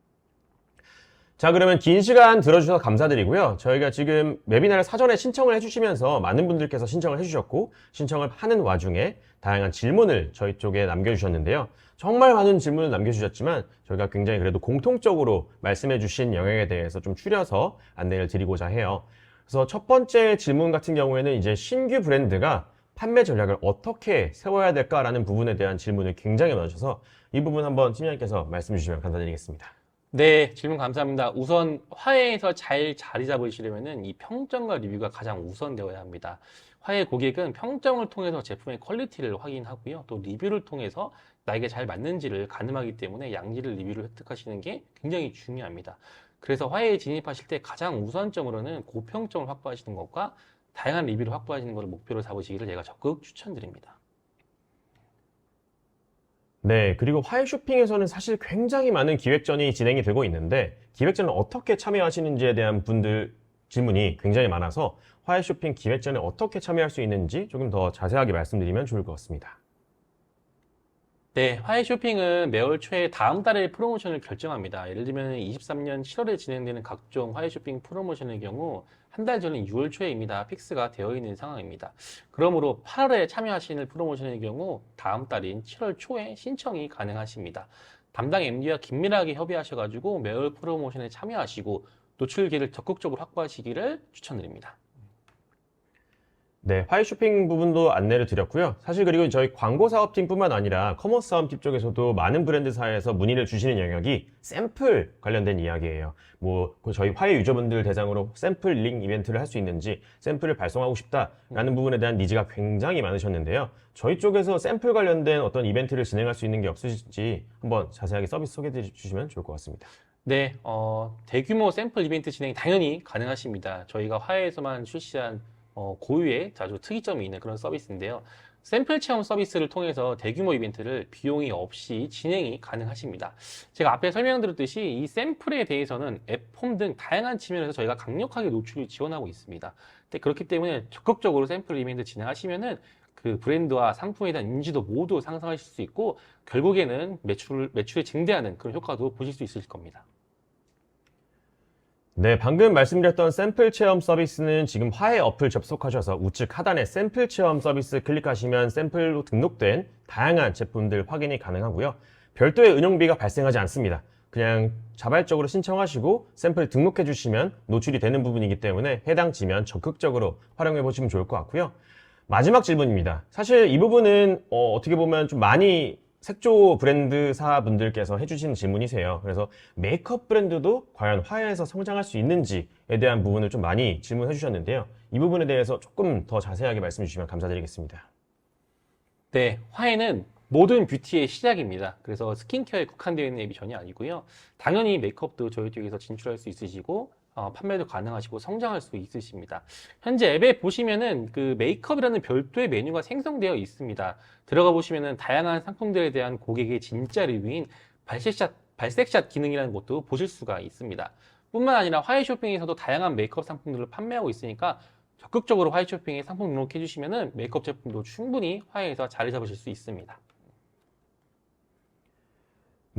자, 그러면 긴 시간 들어주셔서 감사드리고요. 저희가 지금 웨비나를 사전에 신청을 해주시면서 많은 분들께서 신청을 해주셨고 신청을 하는 와중에 다양한 질문을 저희 쪽에 남겨주셨는데요. 정말 많은 질문을 남겨주셨지만 저희가 굉장히 그래도 공통적으로 말씀해주신 영역에 대해서 좀 추려서 안내를 드리고자 해요. 그래서 첫 번째 질문 같은 경우에는 이제 신규 브랜드가 판매 전략을 어떻게 세워야 될까라는 부분에 대한 질문을 굉장히 많으셔서 이 부분 한번 팀장님께서 말씀해 주시면 감사드리겠습니다. 네, 질문 감사합니다. 우선 화해에서 잘 자리 잡으시려면은 이 평점과 리뷰가 가장 우선되어야 합니다. 화해 고객은 평점을 통해서 제품의 퀄리티를 확인하고요. 또 리뷰를 통해서 나에게 잘 맞는지를 가늠하기 때문에 양질의 리뷰를 획득하시는 게 굉장히 중요합니다. 그래서 화해에 진입하실 때 가장 우선점으로는 고평점을 확보하시는 것과 다양한 리뷰를 확보하시는 것을 목표로 잡으시기를 제가 적극 추천드립니다. 네, 그리고 화해 쇼핑에서는 사실 굉장히 많은 기획전이 진행이 되고 있는데 기획전을 어떻게 참여하시는지에 대한 분들 질문이 굉장히 많아서 화해 쇼핑 기획전에 어떻게 참여할 수 있는지 조금 더 자세하게 말씀드리면 좋을 것 같습니다. 네, 화해 쇼핑은 매월 초에 다음 달에 프로모션을 결정합니다. 예를 들면 23년 7월에 진행되는 각종 화해 쇼핑 프로모션의 경우 한 달 전인 6월 초에입니다. 픽스가 되어 있는 상황입니다. 그러므로 8월에 참여하시는 프로모션의 경우 다음 달인 7월 초에 신청이 가능하십니다. 담당 MD와 긴밀하게 협의하셔가지고 매월 프로모션에 참여하시고 노출기를 적극적으로 확보하시기를 추천드립니다. 네, 화해 쇼핑 부분도 안내를 드렸고요. 사실 그리고 저희 광고 사업팀뿐만 아니라 커머스 사업팀 쪽에서도 많은 브랜드사에서 문의를 주시는 영역이 샘플 관련된 이야기예요. 저희 화해 유저분들 대상으로 샘플 링 이벤트를 할 수 있는지 샘플을 발송하고 싶다라는 부분에 대한 니즈가 굉장히 많으셨는데요. 저희 쪽에서 샘플 관련된 어떤 이벤트를 진행할 수 있는 게 없으신지 한번 자세하게 서비스 소개해 주시면 좋을 것 같습니다. 네, 대규모 샘플 이벤트 진행이 당연히 가능하십니다. 저희가 화해에서만 출시한 고유의 자주 특이점이 있는 그런 서비스인데요. 샘플 체험 서비스를 통해서 대규모 이벤트를 비용이 없이 진행이 가능하십니다. 제가 앞에 설명드렸듯이 이 샘플에 대해서는 앱, 폼 등 다양한 측면에서 저희가 강력하게 노출을 지원하고 있습니다. 근데 그렇기 때문에 적극적으로 샘플 이벤트 진행하시면은 그 브랜드와 상품에 대한 인지도 모두 상승하실 수 있고 결국에는 매출을 증대하는 그런 효과도 보실 수 있을 겁니다. 네, 방금 말씀드렸던 샘플 체험 서비스는 지금 화해 어플 접속하셔서 우측 하단에 샘플 체험 서비스 클릭하시면 샘플로 등록된 다양한 제품들 확인이 가능하고요. 별도의 운영비가 발생하지 않습니다. 그냥 자발적으로 신청하시고 샘플 등록해 주시면 노출이 되는 부분이기 때문에 해당 지면 적극적으로 활용해 보시면 좋을 것 같고요. 마지막 질문입니다. 사실 이 부분은 어떻게 보면 좀 많이 색조 브랜드사분들께서 해주시는 질문이세요. 그래서 메이크업 브랜드도 과연 화해에서 성장할 수 있는지에 대한 부분을 좀 많이 질문해 주셨는데요. 이 부분에 대해서 조금 더 자세하게 말씀해 주시면 감사드리겠습니다. 네, 화해는 모든 뷰티의 시작입니다. 그래서 스킨케어에 국한되어 있는 앱이 전혀 아니고요. 당연히 메이크업도 저희 쪽에서 진출할 수 있으시고 판매도 가능하시고 성장할 수 있으십니다. 현재 앱에 보시면은 그 메이크업이라는 별도의 메뉴가 생성되어 있습니다. 들어가 보시면은 다양한 상품들에 대한 고객의 진짜 리뷰인 발색샷 기능이라는 것도 보실 수가 있습니다. 뿐만 아니라 화해 쇼핑에서도 다양한 메이크업 상품들을 판매하고 있으니까 적극적으로 화해 쇼핑에 상품 등록해 주시면은 메이크업 제품도 충분히 화해에서 자리 잡으실 수 있습니다.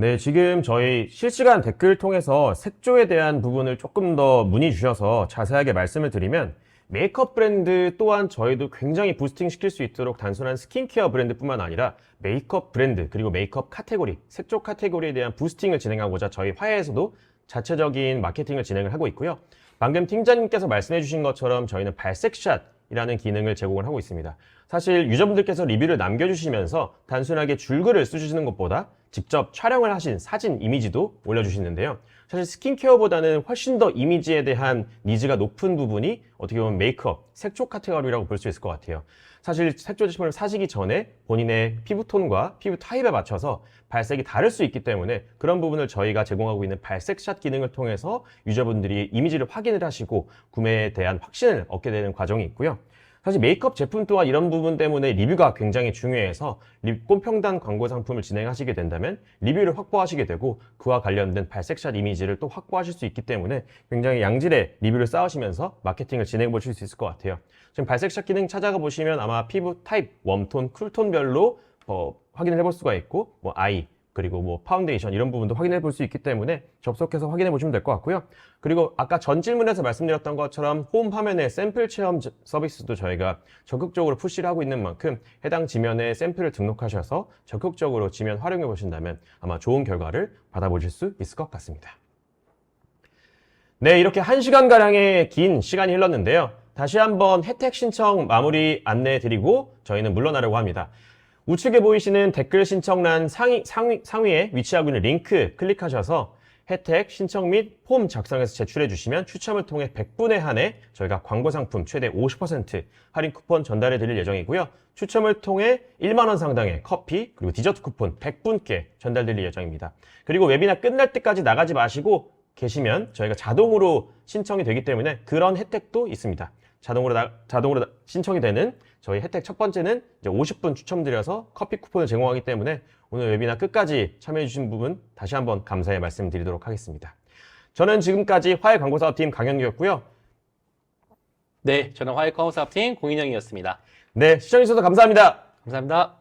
네, 지금 저희 실시간 댓글 통해서 색조에 대한 부분을 조금 더 문의 주셔서 자세하게 말씀을 드리면 메이크업 브랜드 또한 저희도 굉장히 부스팅 시킬 수 있도록 단순한 스킨케어 브랜드뿐만 아니라 메이크업 브랜드 그리고 메이크업 카테고리, 색조 카테고리에 대한 부스팅을 진행하고자 저희 화해에서도 자체적인 마케팅을 진행을 하고 있고요. 방금 팀장님께서 말씀해 주신 것처럼 저희는 발색샷이라는 기능을 제공을 하고 있습니다. 사실 유저분들께서 리뷰를 남겨주시면서 단순하게 줄글을 쓰시는 것보다 직접 촬영을 하신 사진 이미지도 올려주시는데요. 사실 스킨케어보다는 훨씬 더 이미지에 대한 니즈가 높은 부분이 어떻게 보면 메이크업, 색조 카테고리라고 볼 수 있을 것 같아요. 사실 색조 제품을 사시기 전에 본인의 피부톤과 피부 타입에 맞춰서 발색이 다를 수 있기 때문에 그런 부분을 저희가 제공하고 있는 발색샷 기능을 통해서 유저분들이 이미지를 확인을 하시고 구매에 대한 확신을 얻게 되는 과정이 있고요. 사실 메이크업 제품 또한 이런 부분 때문에 리뷰가 굉장히 중요해서 꼼평단 광고 상품을 진행하시게 된다면 리뷰를 확보하시게 되고 그와 관련된 발색샷 이미지를 또 확보하실 수 있기 때문에 굉장히 양질의 리뷰를 쌓으시면서 마케팅을 진행해 보실 수 있을 것 같아요. 지금 발색샷 기능 찾아가 보시면 아마 피부 타입, 웜톤, 쿨톤별로 확인을 해볼 수가 있고 아이 그리고 파운데이션 이런 부분도 확인해 볼 수 있기 때문에 접속해서 확인해 보시면 될 것 같고요. 그리고 아까 전 질문에서 말씀드렸던 것처럼 홈 화면에 샘플 체험 서비스도 저희가 적극적으로 푸시를 하고 있는 만큼 해당 지면에 샘플을 등록하셔서 적극적으로 지면 활용해 보신다면 아마 좋은 결과를 받아보실 수 있을 것 같습니다. 네, 이렇게 1시간가량의 긴 시간이 흘렀는데요. 다시 한번 혜택 신청 마무리 안내해 드리고 저희는 물러나려고 합니다. 우측에 보이시는 댓글 신청란 상위에 위치하고 있는 링크 클릭하셔서 혜택 신청 및 폼 작성해서 제출해 주시면 추첨을 통해 100분에 한해 저희가 광고 상품 최대 50% 할인 쿠폰 전달해 드릴 예정이고요. 추첨을 통해 1만 원 상당의 커피 그리고 디저트 쿠폰 100분께 전달 드릴 예정입니다. 그리고 웨비나 끝날 때까지 나가지 마시고 계시면 저희가 자동으로 신청이 되기 때문에 그런 혜택도 있습니다. 자동으로 신청이 되는 저희 혜택 첫 번째는 이제 50분 추첨드려서 커피 쿠폰을 제공하기 때문에 오늘 웨비나 끝까지 참여해주신 부분 다시 한번 감사의 말씀드리도록 하겠습니다. 저는 지금까지 화해 광고사업팀 강현규였고요. 네, 저는 화해 커머사업팀 공인영이었습니다. 네, 시청해주셔서 감사합니다. 감사합니다.